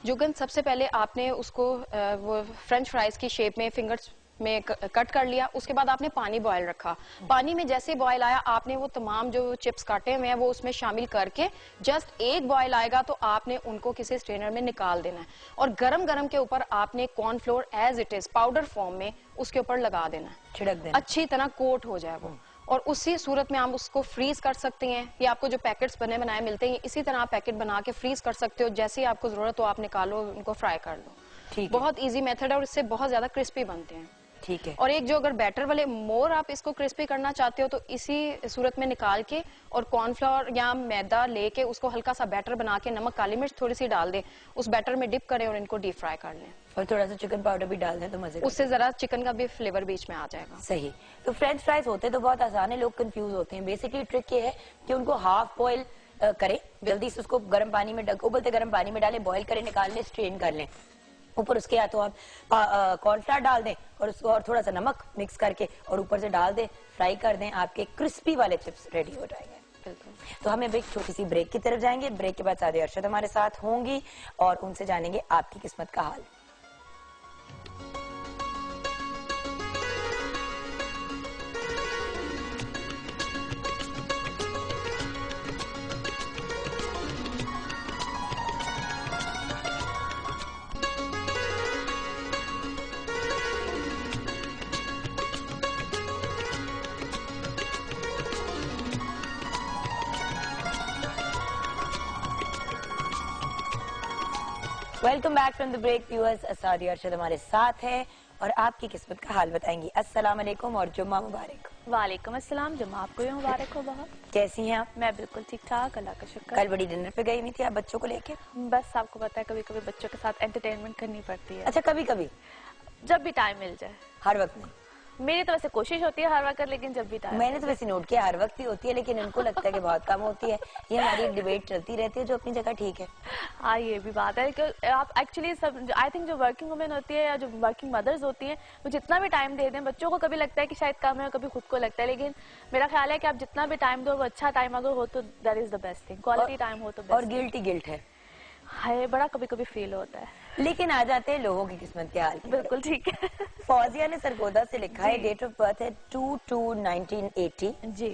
C: जुगन, सबसे पहले आपने उसको वो फ्रेंच फ्राइज की शेप में फिंगर्स में कट कर लिया। उसके बाद आपने पानी बॉयल रखा। पानी में जैसे बॉयल आया आपने वो तमाम जो चिप्स काटे हुए हैं वो उसमें शामिल करके जस्ट एक बॉयल आएगा तो आपने उनको किसी स्ट्रेनर में निकाल देना है और गरम गरम के ऊपर आपने cornflour as it is powder form में उसके ऊपर लगा देना है,
A: छिड़क देना,
C: अच्छी तरह कोट हो जाए वो। और उसी सूरत में आप उसको फ्रीज कर सकते हैं। ये आपको जो पैकेट्स बने बनाए मिलते हैं इसी तरह आप पैकेट बना के फ्रीज कर सकते हो। जैसे ही आपको जरूरत हो आप निकालो, उनको फ्राई कर लो।
A: ठीक,
C: बहुत इजी मेथड है और इससे बहुत ज्यादा क्रिस्पी बनते हैं।
A: ठीक है।
C: और एक जो अगर बैटर वाले मोर आप इसको क्रिस्पी करना चाहते हो तो इसी सूरत में निकाल के और कॉर्नफ्लोर या मैदा लेके उसको हल्का सा बैटर बना के नमक, काली मिर्च थोड़ी सी डाल दें, उस बैटर में डिप करें और इनको डीप फ्राई कर लें।
A: और थोड़ा सा चिकन पाउडर भी डाल दें तो मजे,
C: उससे जरा चिकन का भी फ्लेवर बीच में आ जाएगा।
A: सही। तो फ्रेंच फ्राइज होते तो बहुत आसान है, लोग कंफ्यूज होते हैं। बेसिकली ट्रिक ये है कि उनको हाफ बॉयल करें, जल्दी से उसको गर्म पानी में उबलते गर्म पानी में डालें, बॉयल करें, निकाल लें, स्ट्रेन कर लें। ऊपर उसके या तो आप कॉर्नफ्लावर डाल दें और उसको और थोड़ा सा नमक मिक्स करके और ऊपर से डाल दें, फ्राई कर दें, आपके क्रिस्पी वाले चिप्स रेडी हो जाएंगे। तो हम एक छोटी सी ब्रेक की तरफ जाएंगे। ब्रेक के बाद सादी अरशद हमारे साथ होंगी और उनसे जानेंगे आपकी किस्मत का हाल। Welcome back from the break viewers. Asadi Arshad हमारे साथ है और आपकी किस्मत का हाल बताएंगी। अस्सलाम वालेकुम और जुम्मा मुबारक।
C: वालेकुम अस्सलाम, जुम्मा आपको भी मुबारक हो। बहुत
A: कैसी हैं आप?
C: मैं बिल्कुल ठीक ठाक, अल्लाह का शुक्र।
A: कल बड़ी डिनर पे गई हुई थी आप बच्चों को लेके?
C: बस आपको पता है कभी कभी बच्चों के साथ एंटरटेनमेंट करनी पड़ती है।
A: अच्छा, कभी कभी?
C: जब भी टाइम मिल जाए।
A: हर वक्त नहीं?
C: मेरी तो वैसे कोशिश होती है हर वक्त, लेकिन जब भी टाइम।
A: मैंने तो वैसे नोट किया हर वक्त ही होती है, लेकिन इनको लगता है कि बहुत कम होती है। ये हमारी एक डिबेट चलती रहती है जो अपनी जगह ठीक है।
C: हाँ, ये भी बात है कि आप एक्चुअली सब, आई थिंक जो वर्किंग वुमेन होती है या जो वर्किंग मदर्स होती हैं, वो जितना भी टाइम दे दें बच्चों को, कभी लगता है कि शायद कम है, कभी खुद को लगता है, लेकिन मेरा ख्याल है कि आप जितना भी टाइम दो वो अच्छा टाइम अगर हो तो that is the best thing. Quality time हो तो बेस्ट।
A: और गिल्ट है
C: बड़ा कभी कभी फील होता है।
A: लेकिन आ जाते हैं लोगों की किस्मत के हाल की।
C: बिल्कुल ठीक है।
A: फौजिया ने सरगोदा से लिखा है, डेट ऑफ बर्थ है 2/2/1980
C: जी।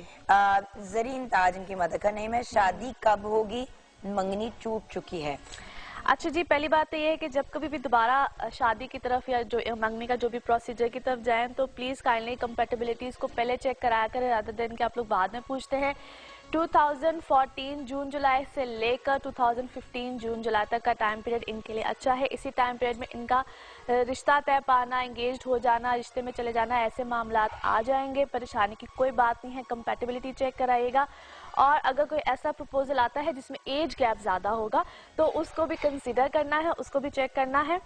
A: जरीन ताज इनकी मदर का नेम है। शादी कब होगी? मंगनी टूट चुकी है।
C: अच्छा जी, पहली बात तो ये है कि जब कभी भी दोबारा शादी की तरफ या जो मंगनी का जो भी प्रोसीजर की तरफ जाएं तो प्लीज काइंडली कंपैटिबिलिटीज को पहले चेक कराया करें, रादर देन कि आप लोग बाद में पूछते हैं। 2014 जून जुलाई से लेकर 2015 जून जुलाई तक का टाइम पीरियड इनके लिए अच्छा है। इसी टाइम पीरियड में इनका रिश्ता तय पाना, एंगेज्ड हो जाना, रिश्ते में चले जाना, ऐसे मामला आ जाएंगे। परेशानी की कोई बात नहीं है, कंपैटिबिलिटी चेक कराइएगा। और अगर कोई ऐसा प्रपोजल आता है जिसमें एज गैप ज़्यादा होगा तो उसको भी कंसीडर करना है, उसको भी चेक करना है,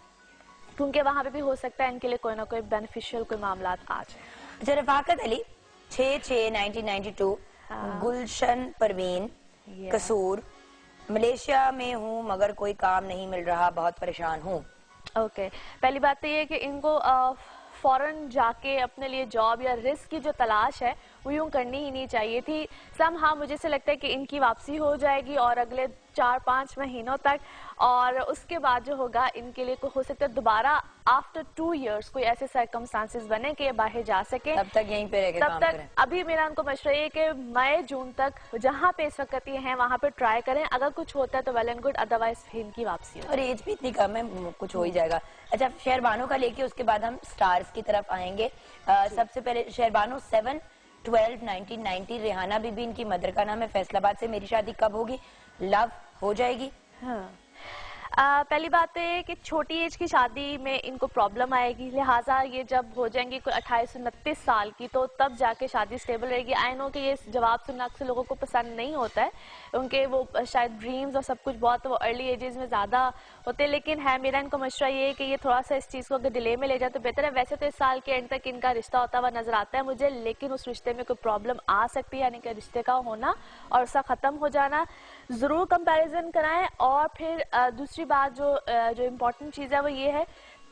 C: क्योंकि वहाँ पे भी हो सकता है इनके लिए कोई ना कोई बेनिफिशियल कोई मामला आ जाए।
A: अच्छा, रफाकत अली 6/6/1992, गुलशन परवीन, कसूर, मलेशिया में हूँ मगर कोई काम नहीं मिल रहा, बहुत परेशान हूँ।
C: ओके, पहली बात तो ये है कि इनको फॉरेन जाके अपने लिए जॉब या रिस्क की जो तलाश है वो यूं करनी ही नहीं चाहिए थी। हाँ, मुझे से लगता है कि इनकी वापसी हो जाएगी और अगले 4-5 महीनों तक, और उसके बाद जो होगा इनके लिए हो सकता है दोबारा आफ्टर 2 इयर्स कोई ऐसे सर्कमस्टांसेस बने कि ये बाहर जा सके।
A: तब तक यहीं पे रह के काम करें।
C: अभी मेरा उनको मशवरा ये कि मई जून तक जहाँ पे इस वक्त ये हैं वहाँ पे ट्राई करें। अगर कुछ होता है तो वेल एंड गुड, अदरवाइज इनकी वापसी हो।
A: और एज भी इतनी कम है, कुछ हो ही जाएगा। अच्छा, शहरबानो का लेके उसके बाद हम स्टार्स की तरफ आएंगे। सबसे पहले शहरबानो 7/12/1990, रेहाना बीबी इनकी मदर का नाम है, फैसलाबाद से। मेरी शादी कब होगी? लव हो जाएगी।
C: हाँ। पहली बात तो ये कि छोटी एज की शादी में इनको प्रॉब्लम आएगी, लिहाजा ये जब हो जाएंगी कोई 28-29 साल की तो तब जाके शादी स्टेबल रहेगी। आई नो कि ये जवाब सुनना अक्सर लोगों को पसंद नहीं होता है, उनके वो शायद ड्रीम्स और सब कुछ बहुत वो अर्ली एजेस में ज़्यादा होते हैं, लेकिन है मेरा इनको मशवरा ये है कि ये थोड़ा सा इस चीज़ को अगर डिले में ले जाए तो बेहतर है। वैसे तो इस साल के एंड तक इनका रिश्ता होता हुआ नजर आता है मुझे, लेकिन उस रिश्ते में कोई प्रॉब्लम आ सकती है, यानी कि रिश्ते का होना और उसका ख़त्म हो जाना। ज़रूर कंपैरिजन कराएं। और फिर दूसरी बात जो इम्पोर्टेंट चीज़ है वो ये है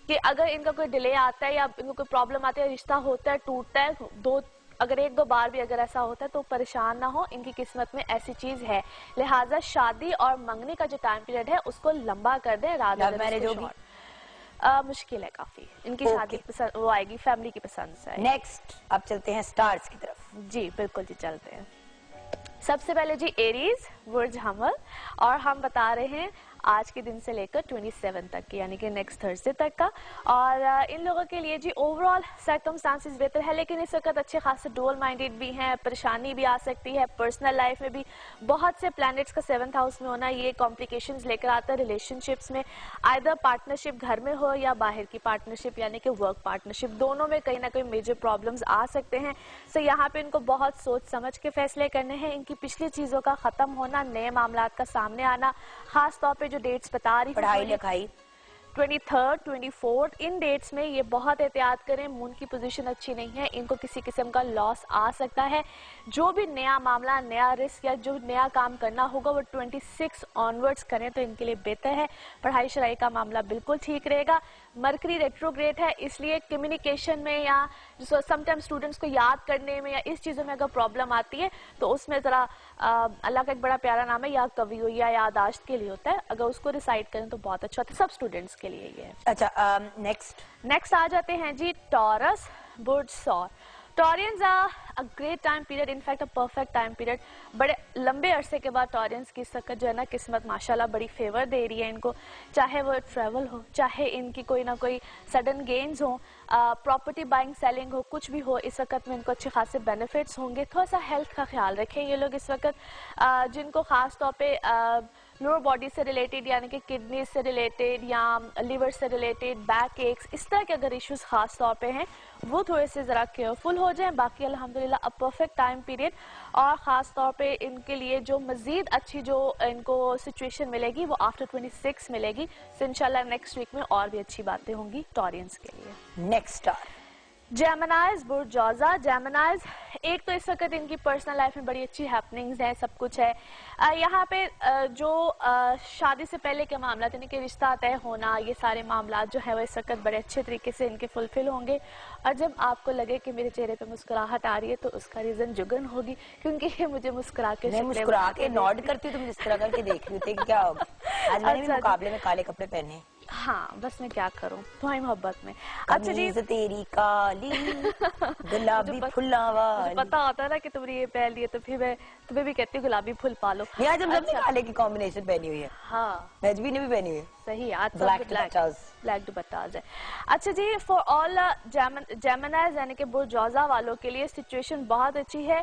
C: कि अगर इनका कोई डिले आता है या इनको कोई प्रॉब्लम आती है, रिश्ता होता है, टूटता है, अगर 1-2 बार भी अगर ऐसा होता है तो परेशान ना हो, इनकी किस्मत में ऐसी चीज है। लिहाजा शादी और मंगनी का जो टाइम पीरियड है उसको लंबा कर दें।
A: लव मैरिज होगी?
C: मुश्किल है काफी, इनकी शादी पसंद वो आएगी फैमिली की पसंद से।
A: नेक्स्ट अब चलते हैं स्टार्स की तरफ।
C: जी बिल्कुल जी, चलते हैं। सबसे पहले जी एरीज, बुर्ज हमल, और हम बता रहे हैं आज के दिन से लेकर 27 तक की, यानी कि नेक्स्ट थर्सडे तक का। और इन लोगों के लिए जी ओवरऑल सर्कमस्टांसेस बेहतर है, लेकिन इस वक्त अच्छे खासे डुअल माइंडेड भी हैं, परेशानी भी आ सकती है। पर्सनल लाइफ में भी बहुत से प्लैनेट्स का 7th हाउस में होना ये कॉम्प्लिकेशंस लेकर आता है रिलेशनशिप्स में, आइदर पार्टनरशिप घर में हो या बाहर की पार्टनरशिप यानी कि वर्क पार्टनरशिप, दोनों में कहीं ना कहीं मेजर प्रॉब्लम्स आ सकते हैं। सो यहाँ पे इनको बहुत सोच समझ के फैसले करने हैं। इनकी पिछली चीजों का खत्म होना, नए मामलात का सामने आना, खास तौर पे जो डेट्स बता रही,
A: पढ़ाई लिखाई
C: 23rd 24th इन डेट्स में ये बहुत एहतियात करें। मून की पोजीशन अच्छी नहीं है, इनको किसी किस्म का लॉस आ सकता है। जो भी नया मामला, नया रिस्क या जो नया काम करना होगा वो 26 ऑनवर्ड्स करें तो इनके लिए बेहतर है। पढ़ाई शराई का मामला बिल्कुल ठीक रहेगा। मरकरी रेट्रोग्रेड है, इसलिए कम्युनिकेशन में या समटाइम स्टूडेंट्स को याद करने में या इस चीज़ों में अगर प्रॉब्लम आती है तो उसमें ज़रा अल्लाह का एक बड़ा प्यारा नाम है या कवि हो या यादाश्त के लिए होता है, अगर उसको रिसाइड करें तो बहुत अच्छा होता है, सब स्टूडेंट्स के लिए ये है।
A: अच्छा, नेक्स्ट
C: आ जाते हैं जी टॉरस, बुर्ज सौर। Taureans a great time period, in fact a perfect time period. बड़े लंबे अरसे के बाद टॉरियंस की सकत जो है ना किस्मत माशाल्लाह बड़ी फेवर दे रही है इनको, चाहे वो ट्रैवल हो, चाहे इनकी कोई ना कोई सडन गेन्स हो, प्रॉपर्टी बाइंग सेलिंग हो, कुछ भी हो, इस वक्त में इनको अच्छे खासे बेनिफिट्स होंगे। थोड़ा सा हेल्थ का ख्याल रखें ये लोग इस वक्त, जिनको खास तौर पे
D: लोअर बॉडी से रिलेटेड यानी कि किडनी से रिलेटेड या लिवर से रिलेटेड, बैक एक्स, इस तरह के अगर इश्यूज खास तौर पे हैं वो थोड़े से ज़रा केयरफुल हो जाएं। बाकी अल्हम्दुलिल्लाह अ परफेक्ट टाइम पीरियड, और ख़ास तौर पे इनके लिए जो मज़ीद अच्छी जो इनको सिचुएशन मिलेगी वो आफ्टर 26 मिलेगी। सो इंशाल्लाह नेक्स्ट वीक में और भी अच्छी बातें होंगी टॉरियंस के लिए।
A: नेक्स्ट स्टार
D: जेमिनाइज बुर्ज जौज़ा। जेमिनाइज, एक तो इस वक्त इनकी पर्सनल लाइफ में बड़ी अच्छी हैपनिंग्स हैं, सब कुछ है। यहाँ पे जो शादी से पहले के मामला यानी कि रिश्ता तय होना, ये सारे मामला जो है वो इस वक्त बड़े अच्छे तरीके से इनके फुलफिल होंगे। और जब आपको लगे कि मेरे चेहरे पे मुस्कुराहट आ रही है तो उसका रीजन जुगन होगी, क्योंकि ये मुझे मुस्कुरा के
A: नॉड करती हूँ, तुम जिस तरह करके देख रही होती है क्या होगा। आज मैंने भी मुकाबले में काले कपड़े पहने।
D: हाँ, बस मैं क्या करूं तुम्हारी मोहब्बत में। अच्छा जी,
A: तेरी काली गुलाबी फुल्ला वाली।
D: पता होता है ना कि तुमने ये पहन लिए तो फिर मैं तुम्हें भी कहती हूँ गुलाबी फुल पालो।
A: आज हम सबने काले की कॉम्बिनेशन पहनी हुई है।
D: हाँ,
A: नजबी ने भी पहनी हुई है।
D: सही, आज
A: ब्लैक
D: दुपट्टाज है। अच्छा जी, फॉर ऑल जेमिनाइज यानी कि बुर्ज जौज़ा वालों के लिए सिचुएशन बहुत अच्छी है।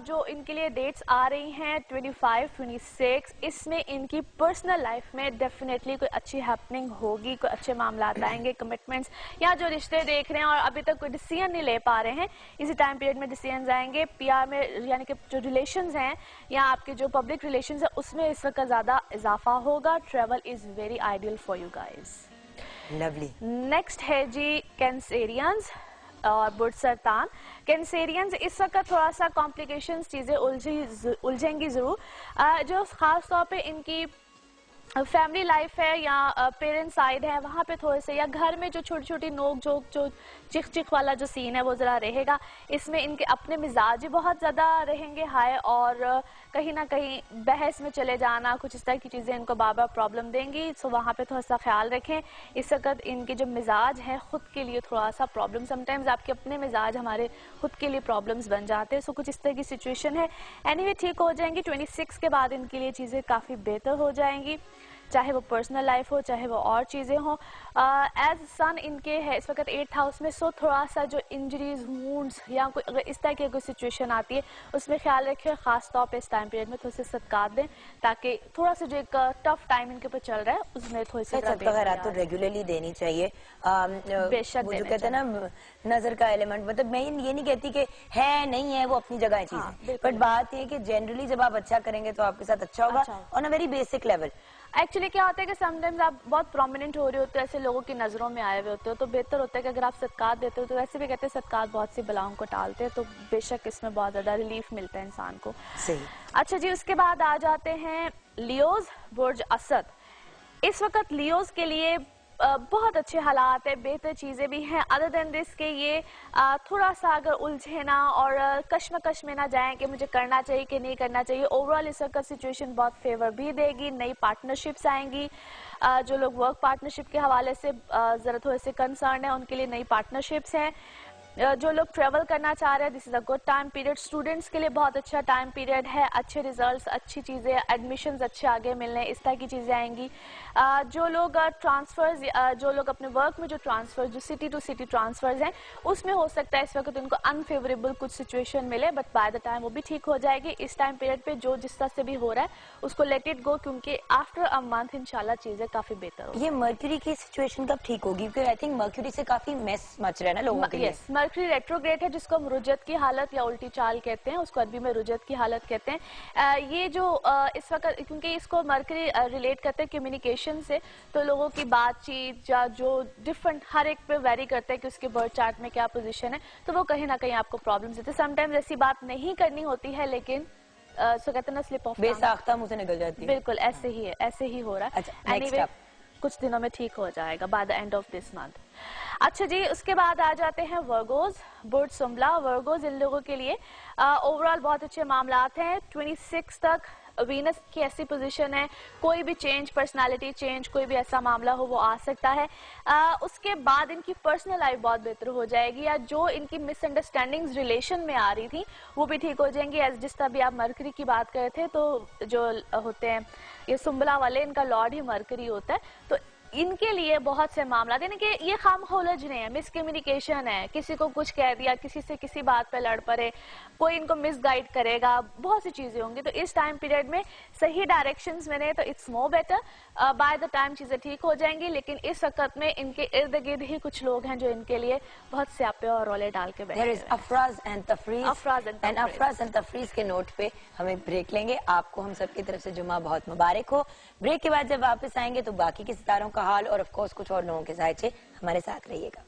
D: जो इनके लिए डेट्स आ रही हैं 25, 26, इसमें इनकी पर्सनल लाइफ में डेफिनेटली कोई अच्छी हैपनिंग होगी, कोई अच्छे मामला आएंगे, कमिटमेंट्स या जो रिश्ते देख रहे हैं और अभी तक कोई डिसीजन नहीं ले पा रहे हैं, इसी टाइम पीरियड में डिसीजन आएंगे। पीआर में यानी कि जो रिलेशंस हैं या आपके जो पब्लिक रिलेशंस है उसमें इस वक्त ज्यादा इजाफा होगा। Travel is very ideal for you guys.
A: Lovely.
D: Next है जी कैंसेरियंस और बुर्ज सरतान। कैंसेरियंस इस वक्त थोड़ा सा कॉम्प्लिकेशंस, चीजें उलझेंगी जरूर। जो खास तौर पे इनकी फैमिली लाइफ है या पेरेंट साइड है, वहाँ पे थोड़े से या घर में जो छोटी छोटी नोक झोंक, जो चिख चिख वाला जो सीन है वो ज़रा रहेगा। इसमें इनके अपने मिजाज ही बहुत ज़्यादा रहेंगे हाई, और कहीं ना कहीं बहस में चले जाना, कुछ इस तरह की चीज़ें इनको बार बार प्रॉब्लम देंगी। सो वहाँ पे थोड़ा सा ख्याल रखें। इस वक्त इनके जो मिजाज हैं खुद के लिए थोड़ा सा प्रॉब्लम, समटाइम्स आपके अपने मिजाज हमारे खुद के लिए प्रॉब्लम्स बन जाते हैं। सो कुछ इस तरह की सिचुएशन है। एनीवे ठीक हो जाएंगी। 26 के बाद इनके लिए चीज़ें काफ़ी बेहतर हो जाएंगी, चाहे वो पर्सनल लाइफ हो चाहे वो और चीज़ें हों। एज सन इनके है इस वक्त 8th हाउस में। सो थोड़ा सा जो इंजरीज, वुंड्स या कोई अगर इस तरह की कोई सिचुएशन आती है उसमें ख्याल रखें। खास तौर पे इस टाइम पीरियड में थोड़े से सदकात दें, ताकि थोड़ा सा जो एक टफ टाइम इनके ऊपर चल रहा है उसमें थोड़ी सी
A: खैरात तो रेगुलरली देनी चाहिए।
D: बेशक
A: जो कहते हैं ना नजर का एलिमेंट, मतलब मैं ये नहीं कहती कि है नहीं है, वो अपनी जगह है चीजें, बट बात ये है कि जनरली जब आप अच्छा करेंगे तो आपके साथ अच्छा होगा on a very basic level.
D: Actually क्या होता है कि समटाइम्स आप बहुत प्रोमिनेंट हो रहे होते हो, ऐसे लोगों की नज़रों में आए हुए होते हो, तो बेहतर होता है कि अगर आप सदकात देते हो, तो वैसे भी कहते हैं सदकात बहुत सी बलाओं को टालते हैं, तो बेशक इसमें बहुत ज़्यादा रिलीफ मिलता है इंसान को।
A: सही।
D: अच्छा जी, उसके बाद आ जाते हैं लियोज बुर्ज असद। इस वक्त लियोज के लिए बहुत अच्छे हालात है, बेहतर चीज़ें भी हैं। अदर देन दिस के ये थोड़ा सा अगर उलझे ना और कश्मकश में ना जाएं कि मुझे करना चाहिए कि नहीं करना चाहिए। ओवरऑल इस वक्त सिचुएशन बहुत फेवर भी देगी। नई पार्टनरशिप्स आएंगी। जो लोग वर्क पार्टनरशिप के हवाले से ज़रा थोड़े से कंसर्न है उनके लिए नई पार्टनरशिप्स हैं। जो लोग ट्रेवल करना चाह रहे हैं, this is a good time period. Students के लिए बहुत अच्छा टाइम पीरियड है। अच्छे रिजल्ट्स, अच्छी चीज़ें, एडमिशन्स अच्छे आगे मिलने, इस तरह की चीज़ें आएंगी। जो लोग ट्रांसफर्स, जो लोग अपने वर्क में जो ट्रांसफर, जो सिटी टू सिटी ट्रांसफर्स हैं, उसमें हो सकता है इस वक्त उनको अनफेवरेबल कुछ सिचुएशन मिले, बट बाय द टाइम वो भी ठीक हो जाएगी। इस टाइम पीरियड पे जो जिस तरह से भी हो रहा है उसको लेट इट गो, क्योंकि आफ्टर अ मंथ इंशाल्लाह चीज़ें काफ़ी बेहतर होगी।
A: ये मर्क्यूरी की सिचुएशन कब ठीक होगी? क्योंकि आई थिंक मर्क्यूरी से काफी मेस मच रहा है ना लोगों के लिए।
D: मर्क्यूरी रेट्रोग्रेड है, जिसको हम रुजत की हालत या उल्टी चाल कहते हैं, उसको अरबी में रुजत की हालत कहते हैं। ये जो इस वक्त, क्योंकि इसको मर्क्यूरी रिलेट करते हैं कम्युनिकेशन से, तो लोगों की बातचीत या जो डिफरेंट हर एक पे वेरी करता है कि उसके बर्थ चार्ट में क्या पोजीशन है, तो वो कहीं ना कहीं आपको प्रॉब्लम्स देते हैं। समटाइम्स ऐसी बात नहीं करनी होती है, लेकिन सो कहते हैं ना स्लिप ऑफ
A: बेसाख्ता मुंह से निकल जाती है।
D: बिल्कुल ऐसे ही है, ऐसे ही हो रहा है।
A: अच्छा,
D: एनीवे कुछ दिनों में ठीक हो जाएगा by the end of this month. अच्छा जी, उसके बाद आ जाते हैं वर्गोज बुर्ज सुम्बला। वर्गोज इन लोगों के लिए ओवरऑल बहुत अच्छे मामलात हैं। 26 तक वीनस की ऐसी पोजीशन है, कोई भी चेंज, पर्सनालिटी चेंज, कोई भी ऐसा मामला हो वो आ सकता है। उसके बाद इनकी पर्सनल लाइफ बहुत बेहतर हो जाएगी, या जो इनकी मिसअंडरस्टैंडिंग्स रिलेशन में आ रही थी वो भी ठीक हो जाएंगी। एज जिस तरह भी आप मरकरी की बात कर रहे थे, तो जो होते हैं ये सुम्बला वाले, इनका लॉर्ड ही मरकरी होता है, तो इनके लिए बहुत से मामला, यानी कि ये खामखोलजने है, मिसकम्युनिकेशन है, किसी को कुछ कह दिया, किसी से किसी बात पे लड़ पड़े, कोई इनको मिसगाइड करेगा, बहुत सी चीजें होंगी। तो इस टाइम पीरियड में सही डायरेक्शंस में तो it's more better, by the time चीजें ठीक हो जाएंगी। लेकिन इस वक्त में इनके इर्द गिर्द ही कुछ लोग हैं जो इनके लिए बहुत स्यापे और रोले डाल के बैठे हैं।
A: अफराज एंड तफरीज के नोट पे हमें ब्रेक लेंगे। आपको हम सबकी तरफ से जुम्मा बहुत मुबारक हो। ब्रेक के बाद जब वापस आएंगे तो बाकी के सितारों का हाल और ऑफ कोर्स कुछ और लोगों के जायचे, हमारे साथ रहिएगा।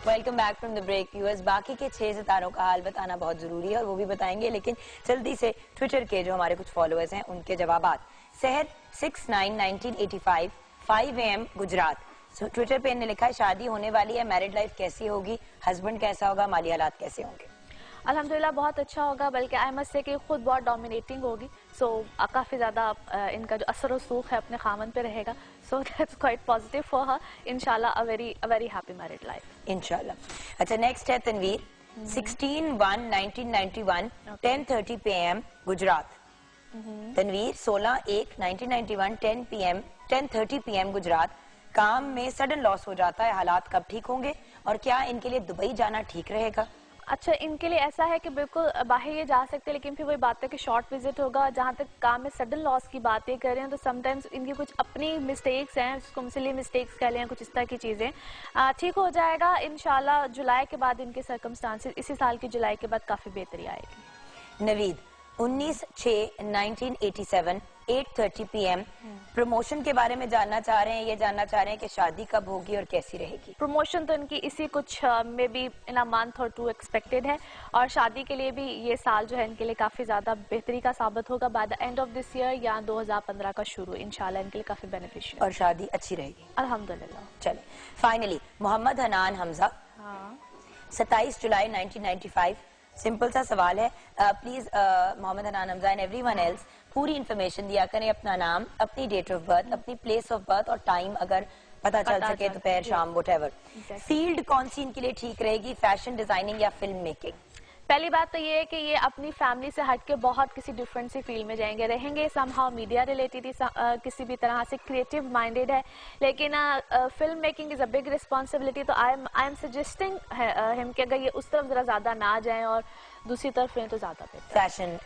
A: Welcome back from the break viewers. बाकी के 6 सितारों का हाल बताना बहुत जरूरी है और वो भी बताएंगे, लेकिन जल्दी से ट्विटर के जो हमारे कुछ फॉलोअर्स हैं उनके जवाबात। सहर 691985 5 AM गुजरात, ट्विटर पे इन्होंने लिखा है शादी होने वाली है, मैरिड लाइफ कैसी होगी, हस्बैंड कैसा होगा, माली हालात कैसे होंगे।
D: अल्हम्दुलिल्लाह बहुत अच्छा होगा, बल्कि आई मस्ट से कि खुद बहुत डोमिनेटिंग होगी। सो काफ़ी ज़्यादा इनका जो असर सूख है अपने खामन पे रहेगा। So that's quite positive for her. इंशाल्लाह a very happy married life इंशाल्लाह।
A: अच्छा, नेक्स्ट है तनवीर 16/1/1991 10:30 PM गुजरात। तनवीर 16/1/1991 10:30 PM गुजरात। काम में सडन लॉस हो जाता है, हालात कब ठीक होंगे और क्या इनके लिए दुबई जाना ठीक रहेगा?
D: अच्छा, इनके लिए ऐसा है कि बिल्कुल बाहर ये जा सकते हैं, लेकिन फिर वही बात है कि शॉर्ट विजिट होगा। जहाँ तक काम में सडन लॉस की बातें कर रहे हैं तो समटाइम्स इनकी कुछ अपनी मिस्टेक्स हैं, उसको सिली मिस्टेक्स कह लें, कुछ इस तरह की चीज़ें। ठीक हो जाएगा इंशाल्लाह। जुलाई के बाद इनके सर्कमस्टांसेस, इसी साल की जुलाई के बाद काफ़ी बेहतरी आएगी।
A: नवीद 19/6/1987 8:30 PM प्रमोशन के बारे में जानना चाह रहे हैं। ये जानना चाह रहे हैं कि शादी कब होगी और कैसी रहेगी।
D: प्रमोशन तो इनकी इसी कुछ में भी इन अ मंथ और 2 एक्सपेक्टेड है, और शादी के लिए भी ये साल जो है इनके लिए काफी ज्यादा बेहतरी का साबित होगा। By the end of this year या 2015 का शुरू इंशाल्लाह इनके लिए काफी बेनिफिशियल
A: और शादी अच्छी रहेगी
D: अल्हम्दुलिल्लाह।
A: चले फाइनली मोहम्मद हनान हमजा 27 जुलाई 1995। सिंपल सा सवाल है, please Mohammad Hanan Hamza and everyone else पूरी इन्फॉर्मेशन दिया करें, अपना नाम, अपनी डेट ऑफ बर्थ, अपनी प्लेस ऑफ बर्थ और टाइम अगर पता चल सके, दोपहर शाम व्हाटएवर। फील्ड कौन सी इनके लिए ठीक रहेगी, फैशन डिजाइनिंग या फिल्म मेकिंग?
D: पहली बात तो ये है कि ये अपनी फैमिली से हट के बहुत किसी डिफरेंट सी फील्ड में जाएंगे, रहेंगे समहाउ मीडिया रिलेटेड, किसी भी तरह से क्रिएटिव माइंडेड है, लेकिन film making is a big responsibility. तो आई एम सजेस्टिंग हिम कि अगर ये उस तरफ जरा ज्यादा ना जाएं और दूसरी तरफ हैं तो ज्यादा बेहतर,
A: फैशन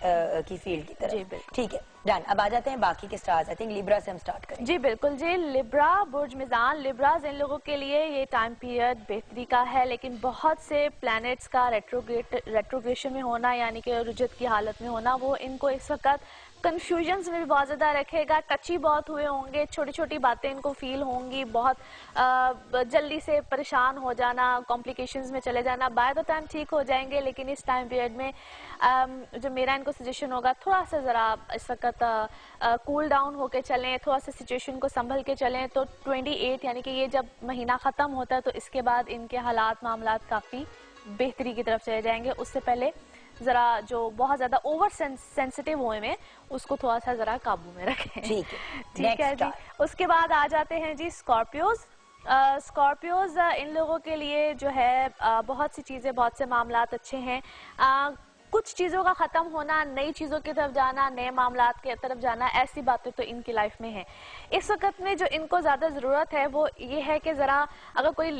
A: की फील्ड की तरफ।
D: जी बिल्कुल,
A: ठीक है, डन। अब आ जाते हैं बाकी के स्टार्स। आई थिंक लिब्रा से हम स्टार्ट करें।
D: जी बिल्कुल जी। लिब्रा, बुर्ज मिजान, लिब्राज, इन लोगों के लिए ये टाइम पीरियड बेहतरी का है, लेकिन बहुत से प्लैनेट्स का रेट्रोग्रेशन में होना, यानी कि रुजत की हालत में होना, वो इनको इस वक्त कंफ्यूजन्स में भी बहुत ज़्यादा रखेगा। टची बहुत हुए होंगे, छोटी छोटी बातें इनको फील होंगी, बहुत जल्दी से परेशान हो जाना, कॉम्प्लिकेशंस में चले जाना। बाय द टाइम ठीक हो जाएंगे, लेकिन इस टाइम पीरियड में जो मेरा इनको सजेशन होगा, थोड़ा सा ज़रा इस वक्त कूल डाउन होकर चलें, थोड़ा सा सिचुएशन को संभल के चलें। तो 28 यानी कि ये जब महीना ख़त्म होता है तो इसके बाद इनके हालात मामलात काफ़ी बेहतरी की तरफ चले जाएंगे। उससे पहले जरा जो बहुत ज्यादा ओवर सेंसिटिव हुए में उसको थोड़ा सा जरा काबू में रखें। ठीक है जी। उसके बाद आ जाते हैं जी स्कॉर्पियोज। स्कॉर्पियोज इन लोगों के लिए जो है बहुत सी चीजें, बहुत से मामलात अच्छे हैं। कुछ चीज़ों का ख़त्म होना, नई चीज़ों की तरफ जाना, नए मामलात की तरफ जाना, ऐसी बातें तो इनकी लाइफ में है। इस वक्त में जो इनको ज़्यादा ज़रूरत है वो ये है कि ज़रा अगर कोई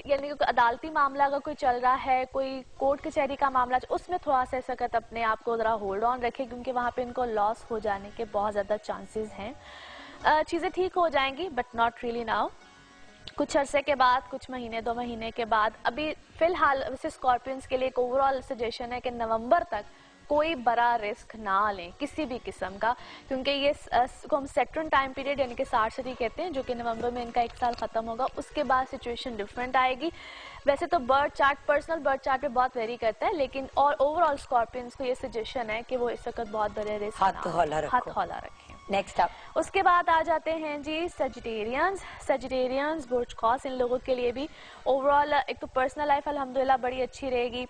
D: यानी कि अदालती मामला अगर कोई चल रहा है, कोई कोर्ट कचहरी का मामला, उसमें थोड़ा सा इस वक्त अपने आप को ज़रा होल्ड ऑन रखे, क्योंकि वहाँ पे इनको लॉस हो जाने के बहुत ज़्यादा चांसेस हैं। चीज़ें ठीक हो जाएंगी बट नॉट रियली नाउ, कुछ अरसे के बाद, कुछ महीने 2 महीने के बाद। अभी फिलहाल वैसे स्कॉर्पियंस के लिए एक ओवरऑल सजेशन है कि नवंबर तक कोई बड़ा रिस्क ना लें किसी भी किस्म का, क्योंकि ये को हम सेट्रन टाइम पीरियड यानी कि सार्सरी कहते हैं, जो कि नवंबर में इनका 1 साल खत्म होगा। उसके बाद सिचुएशन डिफरेंट आएगी। वैसे तो birth chart, personal birth chart पे बहुत वेरी करता है, लेकिन और ओवरऑल स्कॉर्पियंस को ये सजेशन है कि वो इस वक्त बहुत बड़े रिस्क
A: हाथ हौला
D: रखें।
A: नेक्स्ट अप
D: उसके बाद आ जाते हैं जी सजिटेरियंस, बुर्ज कौस, इन लोगों के लिए भी ओवरऑल एक तो पर्सनल लाइफ अल्हम्दुलिल्लाह बड़ी अच्छी रहेगी।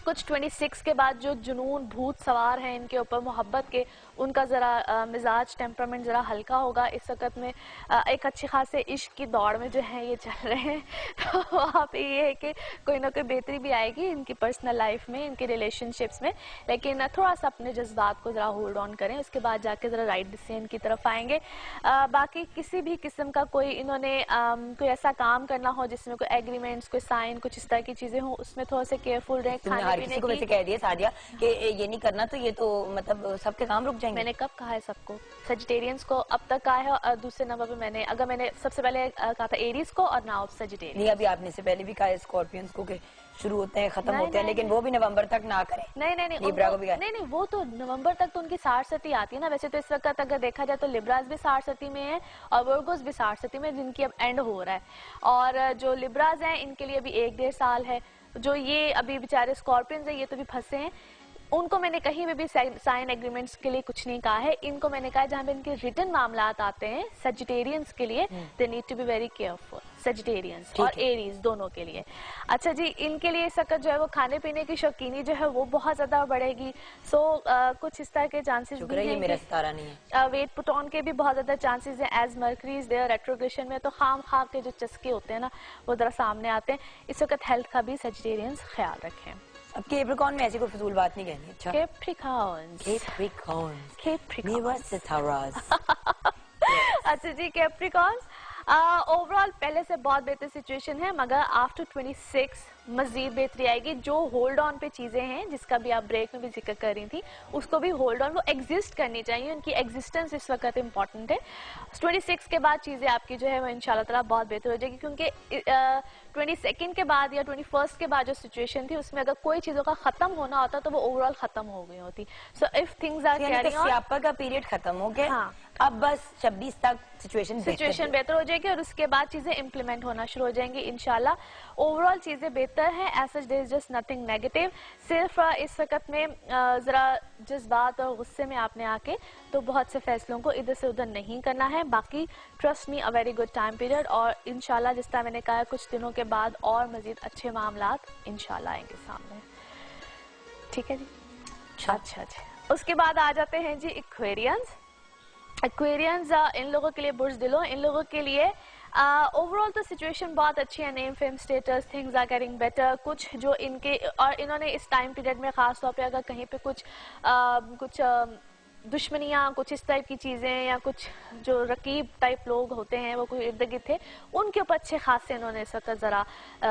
D: कुछ 26 के बाद जो जुनून भूत सवार हैं इनके ऊपर मोहब्बत के, उनका ज़रा मिजाज टेम्परामेंट ज़रा हल्का होगा। इस वक्त में एक अच्छी खासे इश्क की दौड़ में जो है ये चल रहे हैं, तो वहाँ पे ये है कि कोई ना कोई बेहतरी भी आएगी इनकी पर्सनल लाइफ में, इनके रिलेशनशिप्स में, लेकिन थोड़ा सा अपने जज्बात को ज़रा होल्ड ऑन करें, उसके बाद जाके ज़रा राइट डिसीजन की तरफ आएंगे। बाकी किसी भी किस्म का कोई इन्होंने कोई ऐसा काम करना हो जिसमें कोई एग्रीमेंट्स, कोई साइन, कुछ इस तरह की चीज़ें हों, उसमें थोड़ा सा केयरफुल रहें। खाने पीने
A: को वैसे कह दिया सादिया कि ये नहीं करना, तो ये तो मतलब सबके काम रुक जाएंगे।
D: मैंने कब कहा है सबको? सजिटेरियंस को अब तक कहा है, और दूसरे नंबर पे मैंने सबसे पहले कहा था एरीज को, और नाउ सजिटेरियंस।
A: नहीं, अभी आपने से पहले भी कहा है स्कॉर्पियंस को कि शुरू होते हैं खत्म होते हैं, लेकिन वो भी नवंबर तक ना करें।
D: नहीं,
A: लिब्रा को भी
D: नहीं, वो तो नवंबर तक तो उनकी 60 आती है ना। वैसे तो इस वक्त अगर देखा जाए तो लिब्रास भी 60 में है और वर्गोस भी 60 में, जिनकी अब एंड हो रहा है। और जो लिब्रास हैं इनके लिए अभी 1-1.5 साल है। जो ये अभी बेचारे स्कॉर्पियंस हैं, ये तो भी फंसे हैं। उनको मैंने कहीं में भी साइन एग्रीमेंट्स के लिए कुछ नहीं कहा है। इनको मैंने कहा जहाँ पे इनके रिटन मामलात आते हैं सजिटेरियंस के लिए, they need to be very careful, Sagittarians और एरीज दोनों के लिए। अच्छा जी, इनके लिए इस वक्त जो है वो खाने पीने की शौकीनी जो है वो बहुत ज्यादा बढ़ेगी। सो कुछ इस तरह के चांसेस भी हैं,
A: मेरा सितारा नहीं है।
D: वेट पुट ऑन के भी बहुत ज्यादा चांसेस हैं, as Mercury is there retrogression में, तो खाम खा के जो चस्के होते हैं ना वो जरा सामने आते हैं। इस वक्त हेल्थ का भी सजिटेरियंस ख्याल रखें।
A: अब कैप्रिकॉर्न में ऐसी कोई फजूल बात नहीं कहनी। अच्छा, अच्छा जी, कैप्रिकॉर्न ओवरऑल पहले से बहुत बेहतर सिचुएशन है, मगर आफ्टर 26 मजीद बेहतरी आएगी। जो होल्ड ऑन पे चीजें हैं जिसका भी आप ब्रेक में भी जिक्र कर रही थी, उसको भी होल्ड ऑन, वो एग्जिस्ट करनी चाहिए, उनकी एग्जिस्टेंस इस वक्त इंपॉर्टेंट है। 26 के बाद चीजें आपकी जो है वो इंशाल्लाह ताला बहुत बेहतर हो जाएगी, क्योंकि 22 के बाद या 21 के बाद जो सिचुएशन थी उसमें अगर कोई चीजों का खत्म होना होता तो वो ओवरऑल खत्म हो गई होती। So if things are carrying on, स्यापा का पीरियड खत्म हो गया। हाँ। अब बस 26 तक सिचुएशन
D: बेहतर हो जाएगी और उसके बाद चीजें इम्प्लीमेंट होना शुरू हो जाएंगी इंशाल्लाह। ओवरऑल चीजें बेहतर हैं, as such there is just nothing negative. सिर्फ इस वक्त में जरा जज्बात और गुस्से में आपने आके तो बहुत से फैसलों को इधर से उधर नहीं करना है। बाकी trust me, a very good time period, और इंशाल्लाह जिस तरह मैंने कहा कुछ दिनों के बाद और मजीद अच्छे मामलात इंशाल्लाह आएंगे सामने। ठीक है जी, अच्छा जी। उसके बाद आ जाते हैं जी एक्वेरियंस। एक्वेरियंस इन लोगों के लिए बुर्ज दिलो, इन लोगों के लिए ओवरऑल तो सिचुएशन बहुत अच्छी है, name fame status things are getting better. कुछ जो इनके और इन्होंने इस टाइम पीरियड में खास तौर पे अगर कहीं पे कुछ दुश्मनियाँ, कुछ इस टाइप की चीज़ें या कुछ जो रकीब टाइप लोग होते हैं वो कोई इर्द गिर्द थे, उनके ऊपर अच्छे खासे इन्होंने इस वक्त ज़रा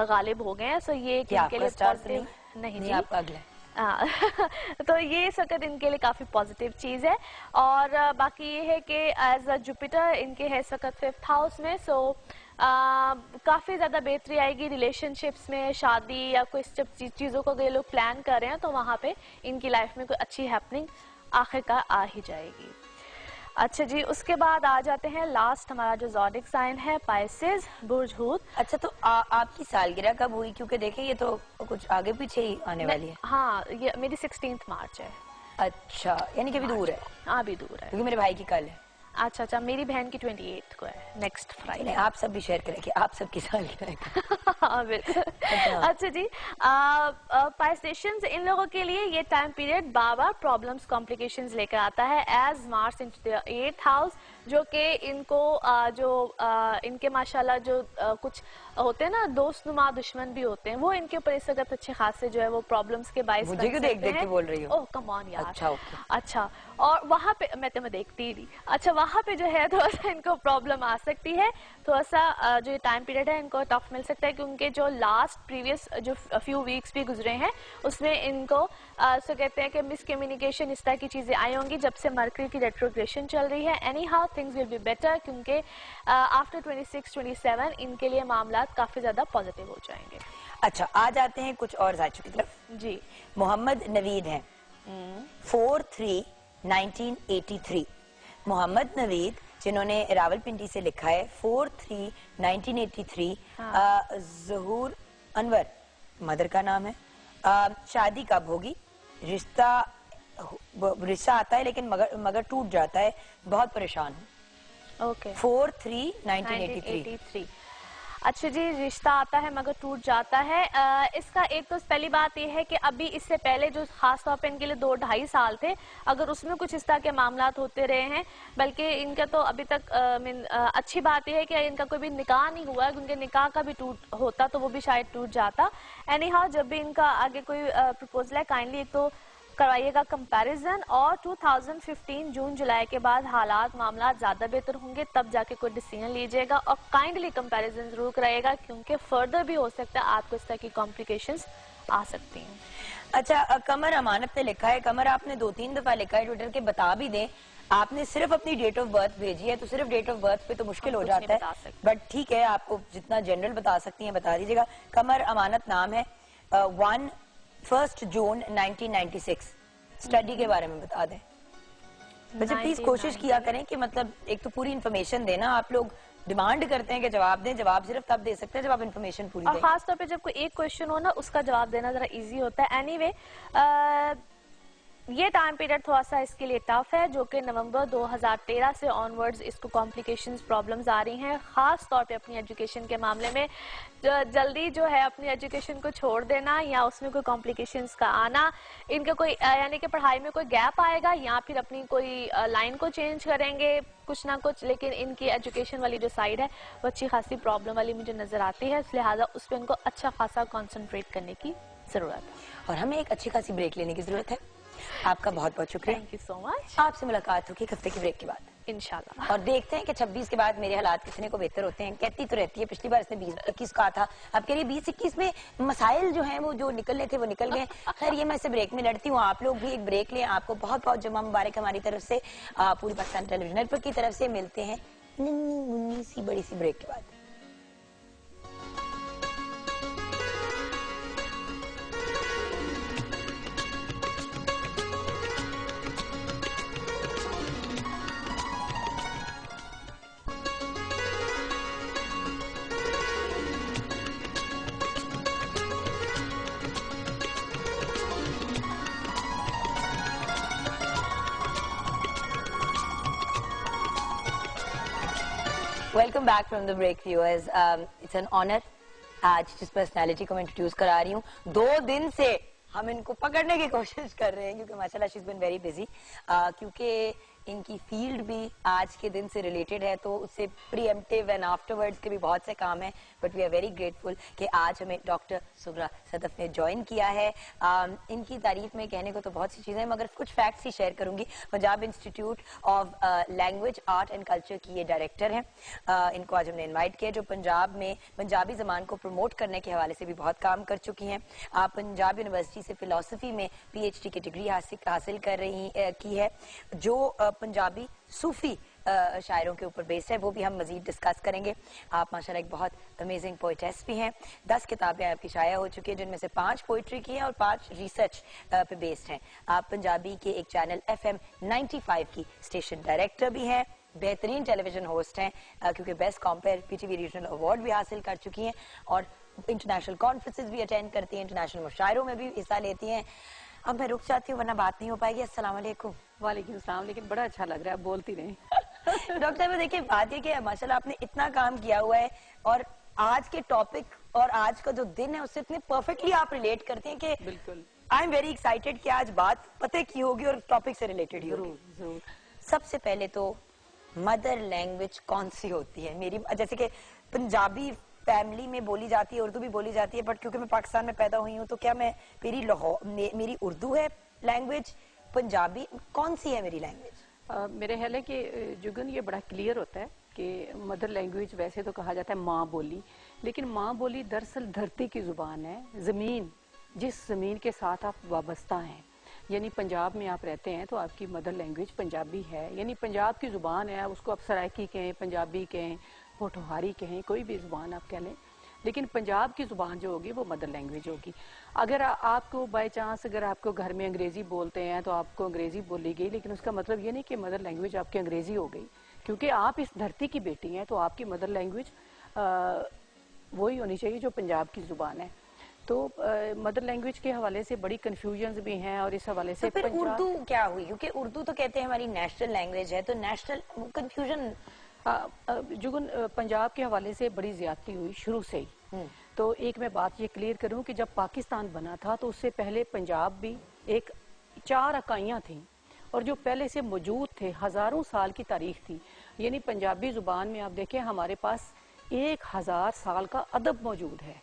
D: गालिब हो गए हैं। सो ये इनके लिए पॉजिटिव नहीं जी, आपका अगला तो ये इस वक्त इनके लिए काफी पॉजिटिव चीज है। और बाकी ये है कि एज अ जुपिटर इनके है इस वक्त 5th हाउस में। सो काफी ज्यादा बेहतरी आएगी रिलेशनशिप्स में, शादी या कोई चीजों को ये लोग प्लान कर रहे हैं तो वहां पे इनकी लाइफ में कोई अच्छी हैपनिंग आखिरकार आ ही जाएगी। अच्छा जी, उसके बाद आ जाते हैं लास्ट हमारा जो ज़ोडिक साइन है पाइसेस, बुर्ज हूत।
A: अच्छा, तो आपकी सालगिरह कब हुई? क्योंकि देखिए ये तो कुछ आगे पीछे ही आने वाली है।
D: हाँ, ये मेरी 16 मार्च है।
A: अच्छा, यानी कि अभी दूर है।
D: हाँ, अभी दूर है,
A: क्योंकि मेरे भाई की कल है।
D: अच्छा, मेरी बहन की 28 को है, नेक्स्ट फ्राइडे।
A: आप सब भी शेयर करेंगे, आप सबकी सालगिरह।
D: हाँ बिल्कुल। अच्छा जी, पाइसेशंस इन लोगों के लिए ये टाइम पीरियड बार प्रॉब्लम्स कॉम्प्लिकेशंस लेकर आता है, as Mars into the 8th house, जो कि इनको इनके माशाल्लाह जो कुछ होते हैं ना दोस्तनुमा दुश्मन भी होते हैं, वो इनके ऊपर इस वक्त अच्छे खासे जो है वो प्रॉब्लम्स के बाइस
A: मुझे क्यों देख के बोल रही हो?
D: ओह कम ऑन यार।
A: अच्छा,
D: और वहाँ पे मैं तुम्हें देखती ही। अच्छा, वहाँ पे जो है थोड़ा सा इनको प्रॉब्लम आ सकती है, थोड़ा सा जो टाइम पीरियड है इनको टफ मिल सकता है, क्योंकि जो लास्ट प्रीवियस जो फ्यू वीक्स भी गुजरे हैं उसमें इनको सो कहते हैं कि मिसकम्युनिकेशन इस तरह की चीजें आई होंगी जब से मरकरी की रेट्रोग्रेशन चल रही है। Any how things will be better, क्योंकि आफ्टर 26-27 इनके लिए मामलात काफी ज्यादा पॉजिटिव हो जाएंगे।
A: अच्छा, आ जाते हैं कुछ और जायचों की तरफ
D: जी।
A: मोहम्मद नवीद हैं 4/3/1983। मोहम्मद नवीद जिन्होंने रावलपिंडी से लिखा है 4/3/1983। ज़हूर अनवर मदर का नाम है। शादी कब होगी? रिश्ता आता है लेकिन मगर टूट जाता है, बहुत परेशान हूँ।
D: ओके,
A: 4/3/1983।
D: अच्छा जी, रिश्ता आता है मगर टूट जाता है। इसका एक तो पहली बात यह है कि अभी इससे पहले जो खास तौर पे इनके लिए 2-2.5 साल थे, अगर उसमें कुछ इस तरह के मामलात होते रहे हैं, बल्कि इनका तो अभी तक अच्छी बात यह है कि इनका कोई भी निकाह नहीं हुआ है, उनके निकाह का भी टूट होता तो वो भी शायद टूट जाता। एनी हाउ, जब भी इनका आगे कोई प्रपोजल है, काइंडली एक तो करवाइएगा कंपैरिजन, और 2015 जून जुलाई के बाद हालात मामला ज्यादा बेहतर होंगे, तब जाके कोई डिसीजन लीजिएगा, और काइंडली कंपैरिजन जरूर कराइएगा, क्योंकि फर्दर भी हो सकता है आपको इस तरह की कॉम्प्लिकेशंस आ सकती हैं।
A: अच्छा, कमर अमानत ने लिखा है, कमर आपने 2-3 दफा लिखा है ट्विटर के, बता भी दें आपने सिर्फ अपनी डेट ऑफ बर्थ भेजी है, तो सिर्फ डेट ऑफ बर्थ पे तो मुश्किल हो जाता है, बट ठीक है, आपको जितना जनरल बता सकती हैं बता दीजिएगा। कमर अमानत नाम है। 1 जून 1996 स्टडी के बारे में बता दें। वैसे प्लीज कोशिश किया करें कि मतलब एक तो पूरी इन्फॉर्मेशन देना, आप लोग डिमांड करते हैं कि जवाब दें, जवाब सिर्फ तब दे सकते हैं जब आप इन्फॉर्मेशन पूरी दें।
D: और खास तौर पे जब कोई एक क्वेश्चन हो ना, उसका जवाब देना जरा इजी होता है। एनीवे, ये टाइम पीरियड थोड़ा सा इसके लिए टफ है, जो कि नवंबर 2013 से ऑनवर्ड्स इसको कॉम्प्लिकेशंस प्रॉब्लम्स आ रही हैं, खास तौर पे अपनी एजुकेशन के मामले में। जल्दी जो है अपनी एजुकेशन को छोड़ देना या उसमें कोई कॉम्प्लिकेशंस का आना, इनका कोई यानी कि पढ़ाई में कोई गैप आएगा या फिर अपनी कोई लाइन को चेंज करेंगे कुछ ना कुछ, लेकिन इनकी एजुकेशन वाली जो साइड है वो अच्छी खासी प्रॉब्लम वाली मुझे नजर आती है, लिहाजा उस पर इनको अच्छा खासा कॉन्सेंट्रेट करने की जरूरत है।
A: और हमें एक अच्छी खासी ब्रेक लेने की जरूरत है। आपका बहुत बहुत शुक्रिया,
D: थैंक यू सो मच।
A: आपसे मुलाकात होगी हफ्ते की ब्रेक के बाद
D: इंशाल्लाह,
A: और देखते हैं कि 26 के बाद मेरे हालात कितने को बेहतर होते हैं। कहती तो रहती है, पिछली बार इसने 20-21 कहा था, अब कह रही 20-21 में मसाइल जो हैं वो जो निकलने थे वो निकल गए। खैर, ये मैं इसे ब्रेक में लड़ती हूँ, आप लोग भी एक ब्रेक लें। आपको बहुत बहुत जुम्मा मुबारक हमारी तरफ से, पूरी पाकिस्तान टेलीविजन नेटवर्क की तरफ से। मिलते हैं नन्ही मुन्नी सी बड़ी सी ब्रेक के बाद। Welcome back from the break viewers. It's an honour आज जिस पर्सनालिटी को मैं इंट्रोड्यूस करा रही हूँ, 2 दिन से हम इनको पकड़ने की कोशिश कर रहे हैं क्योंकि माशाल्लाह she is been very busy, क्योंकि इनकी फील्ड भी आज के दिन से रिलेटेड है, तो उससे प्रीएम्प्टिव एंड आफ्टरवर्ड्स के भी बहुत से काम हैं, but we are very grateful कि आज हमें डॉक्टर सुगरा सदफ ने ज्वाइन किया है। इनकी तारीफ में कहने को तो बहुत सी चीजें, मगर कुछ फैक्ट्स ही शेयर करूंगी। Punjab institute of language art and culture की ये डायरेक्टर हैं। इनको आज हमने इन्वाइट किया, जो पंजाब में पंजाबी जबान को प्रमोट करने के हवाले से भी बहुत काम कर चुकी हैं। पंजाब यूनिवर्सिटी से फिलोसफी में PhD की डिग्री हासिल कर रही की है, जो पंजाबी सूफी शायरों के ऊपर बेस्ड है, वो भी हम मजीद डिस्कस करेंगे। आप माशाल्लाह एक बहुत अमेजिंग पोइटेस भी हैं। 10 किताबें आपकी शाया हो चुकी है, जिनमें से 5 पोइट्री की हैं और 5 रिसर्च पे बेस्ड हैं। आप पंजाबी के एक चैनल FM 95 की स्टेशन डायरेक्टर भी हैं, बेहतरीन टेलीविजन होस्ट हैं, क्योंकि best compare PTV regional award भी हासिल कर चुकी हैं, और इंटरनेशनल कॉन्फ्रेंसेज भी अटेंड करती हैं, इंटरनेशनल मुशायरों में भी हिस्सा लेती हैं। अब मैं रुक जाती हूँ वरना बात नहीं हो पाएगी। अस्सलाम वालेकुम।
E: वालेकुम सलाम, लेकिन बड़ा अच्छा लग रहा है, बोलती नहीं।
A: डॉक्टर साहब देखिए, बात ये कि माशाल्लाह आपने इतना काम किया हुआ है, और आज के टॉपिक और आज का जो दिन है उससे इतने परफेक्टली आप रिलेट करते हैं कि
E: बिल्कुल,
A: आई एम वेरी एक्साइटेड कि आज बात पते की होगी और टॉपिक से रिलेटेड ही होगी।
E: जरूर जरूर।
A: सबसे पहले तो मदर लैंग्वेज कौन सी होती है? मेरी जैसे कि पंजाबी फैमिली में बोली जाती है, उर्दू भी बोली जाती है, बट क्योंकि मैं पाकिस्तान में पैदा हुई हूँ, तो क्या मैं मेरी उर्दू है लैंग्वेज, पंजाबी कौन सी है मेरी लैंग्वेज?
E: मेरे ख्याल है कि जुगन ये बड़ा क्लियर होता है कि मदर लैंग्वेज वैसे तो कहा जाता है माँ बोली, लेकिन माँ बोली दरअसल धरती की जुबान है, जमीन, जिस जमीन के साथ आप वाबस्ता हैं। यानी पंजाब में आप रहते हैं तो आपकी मदर लैंग्वेज पंजाबी है, यानी पंजाब की जुबान है, उसको आप सराइकी कहें, पंजाबी कहें, पोठोहारी कहें, कोई भी जुबान आप कह लें, लेकिन पंजाब की जुबान जो होगी वो मदर लैंग्वेज होगी। अगर आपको बाय चांस अगर आपको घर में अंग्रेजी बोलते हैं तो आपको अंग्रेजी बोली गई, लेकिन उसका मतलब ये नहीं कि मदर लैंग्वेज आपकी अंग्रेजी हो गई, क्योंकि आप इस धरती की बेटी हैं, तो आपकी मदर लैंग्वेज वही होनी चाहिए जो पंजाब की जुबान है। तो मदर लैंग्वेज के हवाले से बड़ी कंफ्यूजन्स भी हैं, और इस हवाले से
A: तो फिर उर्दू क्या हुई? क्योंकि उर्दू तो कहते हैं हमारी नेशनल लैंग्वेज है, तो नेशनल कंफ्यूजन
E: जुगन, पंजाब के हवाले से बड़ी ज्यादती हुई शुरू से ही। तो एक मैं बात ये क्लियर करूं कि जब पाकिस्तान बना था तो उससे पहले पंजाब भी एक 4 इकाइयां थी और जो पहले से मौजूद थे, हजारों साल की तारीख थी। यानी पंजाबी जुबान में आप देखें हमारे पास 1000 साल का अदब मौजूद है।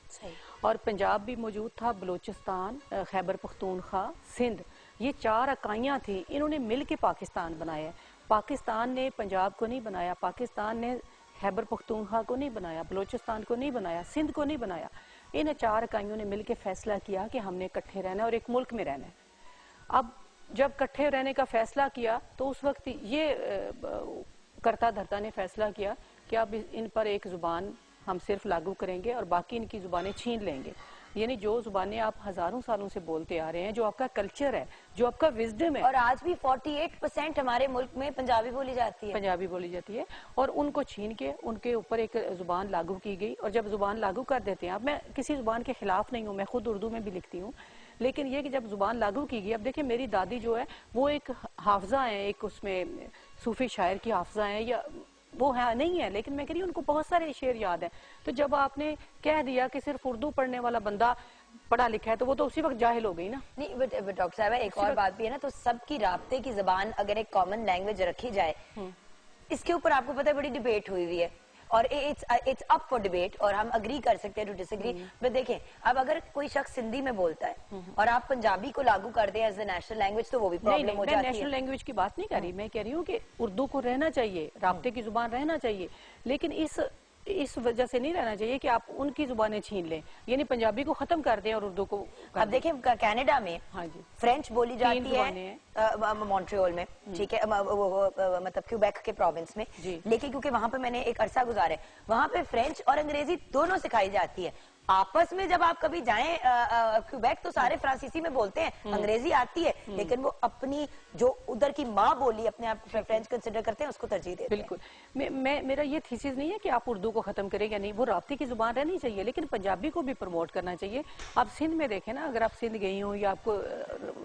E: और पंजाब भी मौजूद था, बलूचिस्तान, खैबर पख्तूनख्वा, सिंध, ये 4 इकाइयां थी। इन्होंने मिल के पाकिस्तान बनाया। पाकिस्तान ने पंजाब को नहीं बनाया, पाकिस्तान ने खैबर पख्तूनख्वा को नहीं बनाया, बलूचिस्तान को नहीं बनाया, सिंध को नहीं बनाया। इन 4 इकाइयों ने मिलकर फैसला किया कि हमने इकट्ठे रहना है और एक मुल्क में रहना है। अब जब इकट्ठे रहने का फैसला किया तो उस वक्त ये करता धरता ने फैसला किया कि अब इन पर एक जुबान हम सिर्फ लागू करेंगे और बाकी इनकी जुबानें छीन लेंगे। यानी जो जुबानें आप हजारों सालों से बोलते आ रहे हैं, जो आपका कल्चर है, जो आपका विजडम है।
A: और आज भी 48% हमारे मुल्क में पंजाबी बोली जाती है।
E: पंजाबी बोली जाती है और उनको छीन के उनके ऊपर एक जुबान लागू की गई। और जब जुबान लागू कर देते हैं, अब मैं किसी जुबान के खिलाफ नहीं हूँ, मैं खुद उर्दू में भी लिखती हूँ, लेकिन ये कि जब जुबान लागू की गई, अब देखिए मेरी दादी जो है वो एक हाफजा है, एक उसमें सूफी शायर की हाफजा है, या वो है नहीं है, लेकिन मैं कह रही हूँ उनको बहुत सारे शेर याद है। तो जब आपने कह दिया कि सिर्फ उर्दू पढ़ने वाला बंदा पढ़ा लिखा है, तो वो तो उसी वक्त जाहिल हो गई ना।
A: नहीं, बट डॉक्टर साहब एक और बात भी है ना, तो सबकी राब्ते की जबान अगर एक कॉमन लैंग्वेज रखी जाए, इसके ऊपर आपको पता है बड़ी डिबेट हुई है और इट्स अप फॉर डिबेट और हम अग्री कर सकते हैं टू डिसएग्री। बट देखें, अब अगर कोई शख्स हिंदी में बोलता है और आप पंजाबी को लागू कर दें एज ए नेशनल लैंग्वेज, तो वो भी प्रॉब्लम हो जाती है।
E: मैं नेशनल लैंग्वेज की बात नहीं कर रही, मैं कह रही हूँ कि उर्दू को रहना चाहिए, राब्ते की जुबान रहना चाहिए, लेकिन इस वजह से नहीं रहना चाहिए कि आप उनकी जुबानें छीन लें, यानी पंजाबी को खत्म कर दें और उर्दू को। अब
A: देखें कनाडा में
E: हाँ जी
A: फ्रेंच बोली जाती है मॉन्ट्रियल में, ठीक है, मतलब क्यूबेक के प्रोविंस में, लेकिन क्योंकि वहां पे मैंने एक अरसा गुजारा है, वहां पे फ्रेंच और अंग्रेजी दोनों सिखाई जाती है। आपस में जब आप कभी जाएं क्यूबेक तो सारे फ्रांसीसी में बोलते हैं, अंग्रेजी आती है, लेकिन वो अपनी जो उधर की माँ बोली अपने आप फ्रेंच कंसिडर करते हैं, उसको तरजीह देते हैं।
E: बिल्कुल, मेरा ये थीसिस नहीं है कि आप उर्दू को खत्म करें या नहीं, वो राब्ते की जुबान रहनी चाहिए, लेकिन पंजाबी को भी प्रमोट करना चाहिए। आप सिंध में देखें ना, अगर आप सिंध गई हो या आपको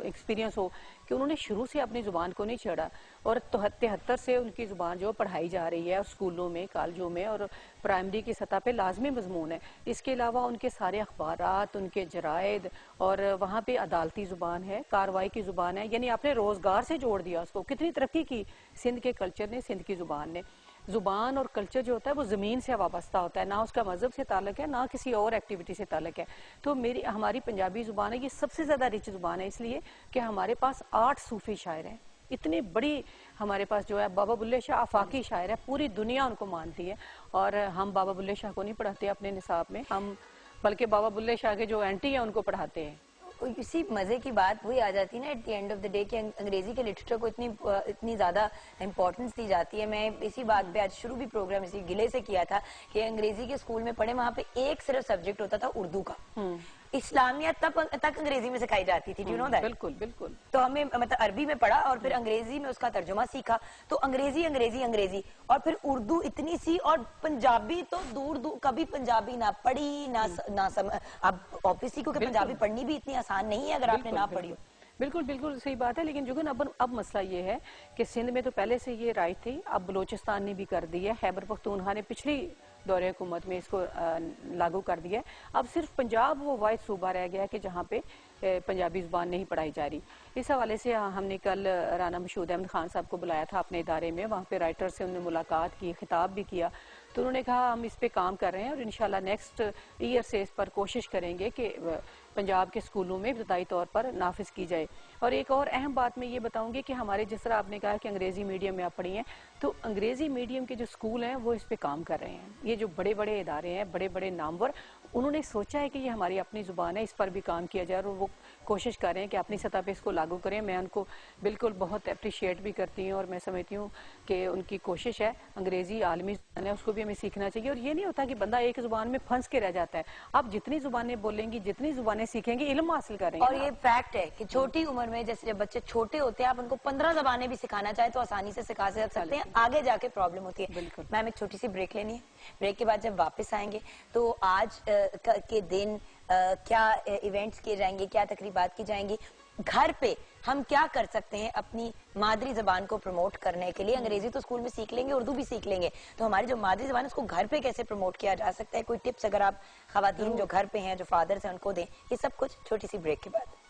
E: एक्सपीरियंस हो कि उन्होंने शुरू से अपनी जुबान को नहीं छेड़ा और 73 से उनकी जुबान जो पढ़ाई जा रही है स्कूलों में, कॉलेजों में और प्राइमरी की सतह पे लाजमी मजमून है। इसके अलावा उनके सारे अखबारात, उनके जरायद और वहाँ पे अदालती जुबान है, कार्रवाई की जुबान है, यानी आपने रोजगार से जोड़ दिया उसको। कितनी तरक्की की सिंध के कल्चर ने, सिंध की जुबान ने। जुबान और कल्चर जो होता है वो जमीन से वाबस्ता होता है, ना उसका मजहब से ताल्लुक है, ना किसी और एक्टिविटी से ताल्लुक है। तो हमारी पंजाबी जुबान है, ये सबसे ज्यादा रिच जुबान है, इसलिए कि हमारे पास 8 सूफी शायर हैं। इतनी बड़ी हमारे पास जो है बाबा बुल्ले शाह आफाकी शायर है, पूरी दुनिया उनको मानती है। और हम बाबा बुल्ले शाह को नहीं पढ़ाते अपने निसाब में, हम बल्कि बाबा बुल्ले शाह के जो एंटी है उनको पढ़ाते हैं।
A: इसी मजे की बात वही आ जाती है ना at the end of the day कि अंग्रेजी के लिटरेचर को इतनी ज्यादा इंपॉर्टेंस दी जाती है। मैं इसी बात पे आज शुरू भी प्रोग्राम इसी गिले से किया था कि अंग्रेजी के स्कूल में पढ़े, वहाँ पे एक सिर्फ सब्जेक्ट होता था उर्दू का। इस्लामियत तक अंग्रेजी में सिखाई जाती थी, यू नो दैट।
E: बिल्कुल बिल्कुल।
A: तो हमें मतलब अरबी में पढ़ा और फिर अंग्रेजी में उसका तर्जुमा सीखा, तो अंग्रेजी अंग्रेजी अंग्रेजी और फिर उर्दू इतनी सी, और पंजाबी तो दूर दूर, कभी पंजाबी ना पढ़ी ना अब ऑब्वियसली क्योंकि पंजाबी पढ़नी भी इतनी आसान नहीं है अगर आपने ना पढ़ी हो।
E: बिल्कुल बिल्कुल सही बात है, लेकिन जुगन अब मसला ये है कि सिंध में तो पहले से ये राइट थी, अब बलूचिस्तान ने भी कर दी है, खैबर पख्तूनख्वा ने पिछली दौरे हुकूमत में इसको लागू कर दिया है। अब सिर्फ पंजाब वो वाहिद सूबा रह गया है कि जहाँ पे पंजाबी जुबान नहीं पढ़ाई जा रही। इस हवाले से हमने कल राना मशहूद अहमद खान साहब को बुलाया था अपने इदारे में, वहाँ पे राइटर से उन्होंने मुलाकात की, खिताब भी किया, तो उन्होंने कहा हम इस पे काम कर रहे हैं और इंशाल्लाह नेक्स्ट ईयर से इस पर कोशिश करेंगे कि पंजाब के स्कूलों में इब्तदाई तौर पर नाफिज की जाए। और एक और अहम बात मैं ये बताऊंगी कि हमारे, जिस तरह आपने कहा कि अंग्रेजी मीडियम में आप पढ़ी हैं, तो अंग्रेजी मीडियम के जो स्कूल हैं वो इस पे काम कर रहे हैं। ये जो बड़े बड़े इदारे हैं, बड़े बड़े नामवर, उन्होंने सोचा है कि ये हमारी अपनी जुबान है, इस पर भी काम किया जाए और वो कोशिश कर रहे हैं कि अपनी सतह पे इसको लागू करें। मैं उनको बिल्कुल बहुत अप्रिशिएट भी करती हूँ और मैं समझती हूँ कि उनकी कोशिश है। अंग्रेजी आलमी जुबान है, उसको भी हमें सीखना चाहिए। और ये नहीं होता कि बंदा एक जुबान में फंस के रह जाता है। आप जितनी जुबानें बोलेंगी, जितनी जुबानें सीखेंगे, इल्म हासिल करेंगे।
A: और ये फैक्ट है कि छोटी उम्र में, जैसे जब बच्चे छोटे होते हैं, आप उनको 15 जबानें भी सिखाना चाहे तो आसानी से सिखा सकते हैं, आगे जाके प्रॉब्लम होती है।
E: बिल्कुल।
A: मैम एक छोटी सी ब्रेक लेनी है, ब्रेक के बाद जब वापस आएंगे तो आज के दिन क्या इवेंट्स किए जाएंगे, क्या तकरीबात की जाएंगी, घर पे हम क्या कर सकते हैं अपनी मादरी जबान को प्रमोट करने के लिए? अंग्रेजी तो स्कूल में सीख लेंगे, उर्दू भी सीख लेंगे, तो हमारी जो मादरी जबान है उसको घर पे कैसे प्रमोट किया जा सकता है? कोई टिप्स अगर आप खवातीन जो घर पे हैं, जो फादर्स हैं, उनको दें, ये सब कुछ छोटी सी ब्रेक के बाद।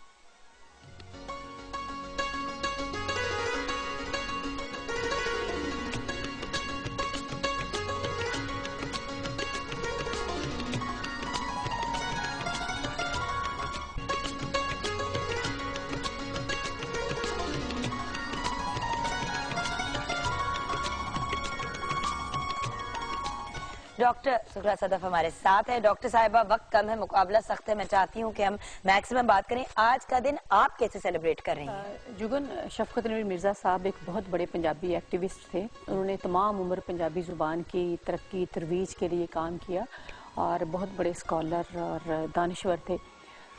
A: डॉक्टर सुखरा सदफ हमारे साथ है। डॉक्टर साहिबा, वक्त कम है, मुकाबला सख्त है, मैं चाहती हूँ कि हम मैक्सिमम बात करें। आज का दिन आप कैसे सेलिब्रेट कर रही हैं?
E: जुगन, शफकत नवीर मिर्ज़ा साहब एक बहुत बड़े पंजाबी एक्टिविस्ट थे। उन्होंने तमाम उम्र पंजाबी ज़ुबान की तरक्की तरवीज के लिए काम किया और बहुत बड़े स्कॉलर और दानिश्वर थे।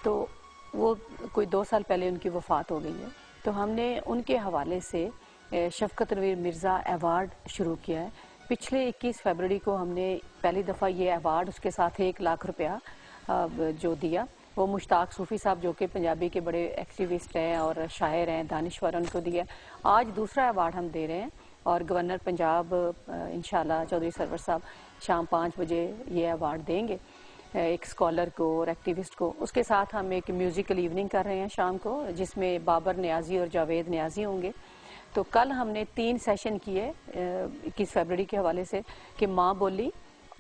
E: तो वो कोई 2 साल पहले उनकी वफ़ात हो गई है, तो हमने उनके हवाले से शफकत नवीर मिर्ज़ा अवार्ड शुरू किया है। पिछले 21 फरवरी को हमने पहली दफ़ा ये अवार्ड, उसके साथ 1 लाख रुपया जो दिया, वो मुश्ताक सूफ़ी साहब जो कि पंजाबी के बड़े एक्टिविस्ट हैं और शायर हैं, दानिश्वर, उनको दिया। आज दूसरा अवार्ड हम दे रहे हैं और गवर्नर पंजाब इंशाल्लाह चौधरी सरवर साहब शाम 5 बजे ये अवार्ड देंगे एक स्कॉलर को और एक्टिविस्ट को। उसके साथ हम एक म्यूज़िकल इवनिंग कर रहे हैं शाम को, जिसमें बाबर नियाजी और जावेद नियाजी होंगे। तो कल हमने 3 सेशन किए 21 फरवरी के हवाले से कि माँ बोली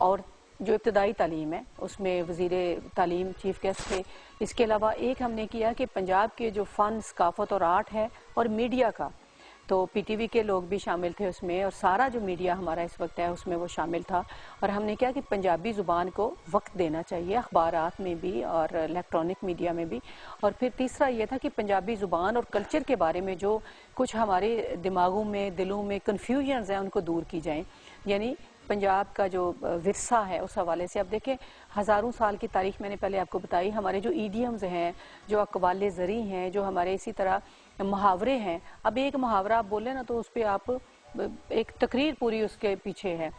E: और जो इब्तदाई तालीम है उसमें वज़ीर तालीम चीफ गेस्ट थे। इसके अलावा एक हमने किया कि पंजाब के जो फ़न, सकाफ़त और आर्ट है और मीडिया का, तो पीटीवी के लोग भी शामिल थे उसमें और सारा जो मीडिया हमारा इस वक्त है उसमें वो शामिल था। और हमने क्या कि पंजाबी ज़ुबान को वक्त देना चाहिए अखबारात में भी और इलेक्ट्रॉनिक मीडिया में भी। और फिर तीसरा ये था कि पंजाबी ज़ुबान और कल्चर के बारे में जो कुछ हमारे दिमागों में, दिलों में कन्फ्यूजन्स हैं उनको दूर की जाएँ। यानी पंजाब का जो विरसा है उस हवाले से अब देखें, हज़ारों साल की तारीख मैंने पहले आपको बताई। हमारे जो ईडियम्स हैं, जो अक़वाले ज़री हैं, जो हमारे इसी तरह मुहावरे हैं। अब एक मुहावरा आप बोले ना तो उस पर आप एक तकरीर पूरी उसके पीछे है।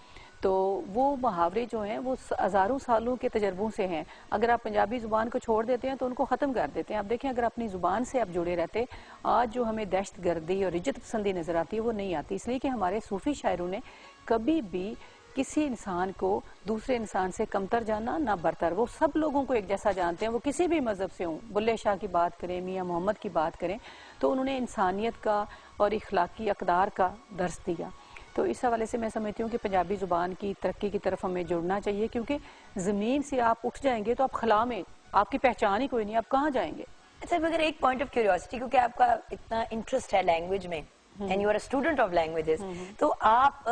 E: तो वो मुहावरे जो हैं वो हज़ारों सालों के तजर्बों से हैं। अगर आप पंजाबी ज़ुबान को छोड़ देते हैं तो उनको ख़त्म कर देते हैं। आप देखें, अगर अपनी ज़ुबान से आप जुड़े रहते, आज जो हमें दहशत गर्दी और इज्जत पसंदी नज़र आती है वो नहीं आती। इसलिए कि हमारे सूफ़ी शायरों ने कभी भी किसी इंसान को दूसरे इंसान से कमतर जाना ना बरतर, वो सब लोगों को एक जैसा जानते हैं, वो किसी भी मज़हब से हों। बुल्ले शाह की बात करें, मियाँ मोहम्मद की बात करें, तो उन्होंने इंसानियत का और इखलाकी अक़दार का दर्स दिया। तो इस हवाले से मैं समझती हूँ कि पंजाबी ज़ुबान की तरक्की की तरफ हमें जुड़ना चाहिए, क्योंकि ज़मीन से आप उठ जाएंगे तो आप खला में आपकी पहचान ही कोई नहीं, आप कहाँ जाएंगे।
A: अच्छा, मगर एक पॉइंट ऑफ क्यूरियोसिटी, क्योंकि आपका इतना इंटरेस्ट है लैंग्वेज में and you are a student of languages, तो आप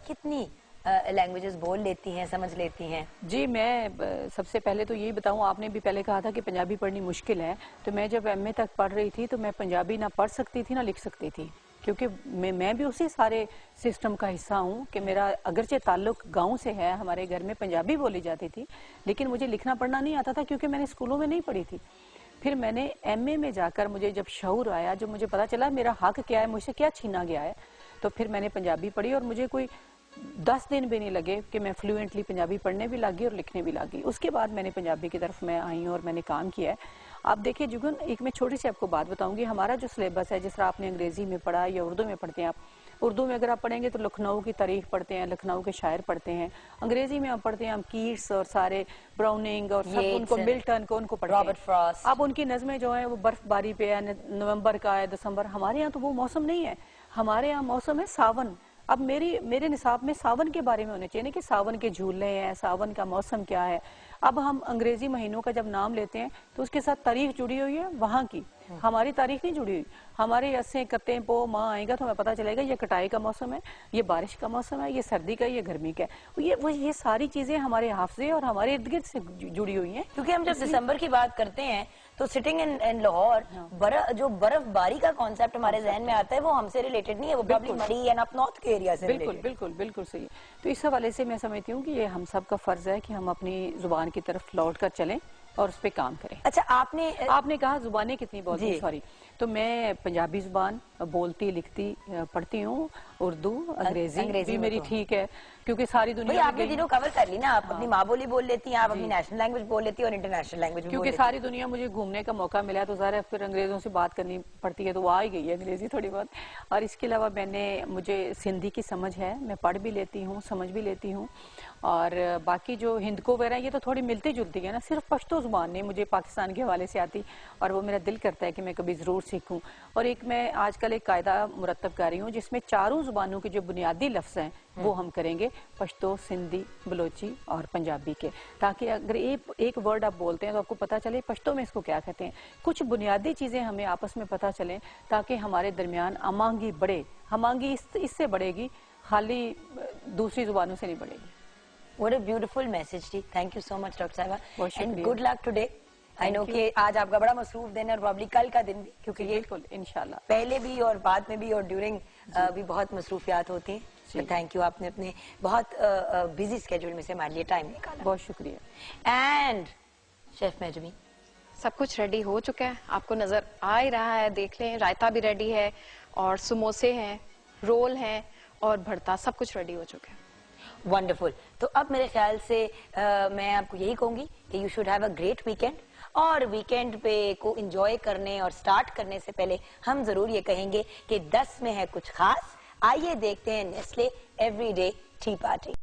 A: कितनी लैंग्वेजेस बोल लेती हैं, समझ लेती हैं? जी,
E: मैं सबसे पहले तो यही बताऊं, आपने भी पहले कहा था कि पंजाबी पढ़नी मुश्किल है, तो मैं जब एमए तक पढ़ रही थी तो मैं पंजाबी ना पढ़ सकती थी ना लिख सकती थी, क्योंकि मैं भी उसी सारे सिस्टम का हिस्सा हूँ कि मेरा अगरचे ताल्लुक गांव से है, हमारे घर में पंजाबी बोली जाती थी, लेकिन मुझे लिखना पढ़ना नहीं आता था क्योंकि मैंने स्कूलों में नहीं पढ़ी थी। फिर मैंने एमए में जाकर मुझे जब शऊर आया, जब मुझे पता चला मेरा हक क्या है, मुझसे क्या छीना गया है, तो फिर मैंने पंजाबी पढ़ी और मुझे कोई 10 दिन भी नहीं लगे कि मैं फ्लुएंटली पंजाबी पढ़ने भी लगी और लिखने भी लगी। उसके बाद मैंने पंजाबी की तरफ मैं आई और मैंने काम किया है। आप देखिए जुगन, एक मैं छोटी सी आपको बात बताऊंगी। हमारा जो सिलेबस है, जिस तरह आपने अंग्रेजी में पढ़ा या उर्दू में पढ़ते हैं, आप उर्दू में अगर आप पढ़ेंगे तो लखनऊ की तारीख पढ़ते हैं, लखनऊ के शायर पढ़ते हैं। अंग्रेजी में आप पढ़ते हैं हम कीट्स और सारे ब्राउनिंग और सब उनको, मिल्टन को उनको पढ़ते हैं,
A: रॉबर्ट फ्रॉस्ट।
E: अब उनकी नज़में जो है वो बर्फबारी पे है, नवंबर का है, दिसंबर। हमारे यहाँ तो वो मौसम नहीं है, हमारे यहाँ मौसम है सावन। अब मेरे निसाब में सावन के बारे में होने चाहिए कि सावन के झूले हैं, सावन का मौसम क्या है। अब हम अंग्रेजी महीनों का जब नाम लेते हैं तो उसके साथ तारीख जुड़ी हुई है वहाँ की, हमारी तारीख नहीं जुड़ी हुई। हमारे अस्से कत्ते पो माँ आएगा तो हमें पता चलेगा ये कटाई का मौसम है, ये बारिश का मौसम है, ये सर्दी का, ये गर्मी का है। ये सारी चीजें हमारे हाफजे और हमारे इर्द गिर्द से जुड़ी हुई हैं।
A: क्योंकि हम जब दिसंबर की बात करते हैं तो सिटिंग इन लाहौर, जो बर्फबारी का कॉन्सेप्ट हमारे जहन में आता है वो हमसे रिलेटेड नहीं है, वो प्रॉब्ली मरी एंड अप नॉर्थ के एरिया से
E: बिल्कुल सही। तो इस हवाले से मैं समझती हूँ कि ये हम सब का फर्ज है कि हम अपनी जुबान की तरफ लौट कर चलें और उस पर काम करें।
A: अच्छा, आपने
E: कहा जुबानें कितनी बोलती, सॉरी, तो मैं पंजाबी जुबान बोलती, लिखती, पढ़ती हूँ, उर्दू, अंग्रेजी भी मेरी ठीक है, क्योंकि सारी
A: भाई
E: दुनिया में
A: आपने
E: गई
A: तीनों कवर कर ली ना, आप अपनी माँ बोली बोल लेती हैं, आप अपनी नेशनल लैंग्वेज बोल लेती हैं और इंटरनेशनल लैंग्वेज भी बोल
E: क्योंकि
A: लेती हैं।
E: सारी दुनिया मुझे घूमने का मौका मिला है, तो ज़ाहिर है फिर अंग्रेज़ों से बात करनी पड़ती है, तो वो आ ही गई है अंग्रेज़ी थोड़ी बहुत। और इसके अलावा मुझे सिंधी की समझ है, मैं पढ़ भी लेती हूँ, समझ भी लेती हूँ। और बाकी जो हिंदको वगैरह ये तो थोड़ी मिलती जुलती है ना, सिर्फ पश्तो ज़ुबान नहीं मुझे पाकिस्तान के हवाले से आती, और वो मेरा दिल करता है कि मैं कभी ज़रूर सीखूँ। और एक मैं आजकल एक कायदा मुरतब कर रही हूँ जिसमें चारों ज़ुबानों के जो बुनियादी लफ्ज़ हैं वो हम करेंगे, पश्तो, सिंधी, बलोची और पंजाबी के, ताकि अगर एक वर्ड आप बोलते हैं तो आपको पता चले पश्तो में इसको क्या कहते हैं। कुछ बुनियादी चीज़ें हमें आपस में पता चलें ताकि हमारे दरमियान अमांगी बढ़े। हमांगी इससे बढ़ेगी, खाली दूसरी ज़ुबानों से नहीं बढ़ेगी।
A: What a beautiful message थी। Thank you so much doctor साहिबा,
E: बहुत
A: and
E: शुक्रिया।
A: good luck today। I know कि आज आपका बड़ा मसरूफ दिन है और प्रॉब्ली कल का दिन भी, क्योंकि ये
E: बिल्कुल इंशाल्लाह
A: पहले भी और बाद में भी और ड्यूरिंग भी बहुत मसरूफियात होती हैं। तो थैंक यू, आपने अपने बहुत बिजी स्केड्यूल में से हमारे लिए टाइम निकाला।
E: बहुत शुक्रिया।
A: एंड शेफ मेजमी,
C: सब कुछ रेडी हो चुका है, आपको नजर आ ही रहा है, देख लें। रायता भी रेडी है और समोसे हैं, रोल हैं और भरता, सब कुछ रेडी हो चुका है।
A: वंडरफुल। तो अब मेरे ख्याल से मैं आपको यही कहूंगी कि you should have a great weekend, और वीकेंड पे को एंजॉय करने और स्टार्ट करने से पहले हम जरूर ये कहेंगे कि 10 में है कुछ खास। आइए देखते हैं नेस्ले एवरीडे टी पार्टी।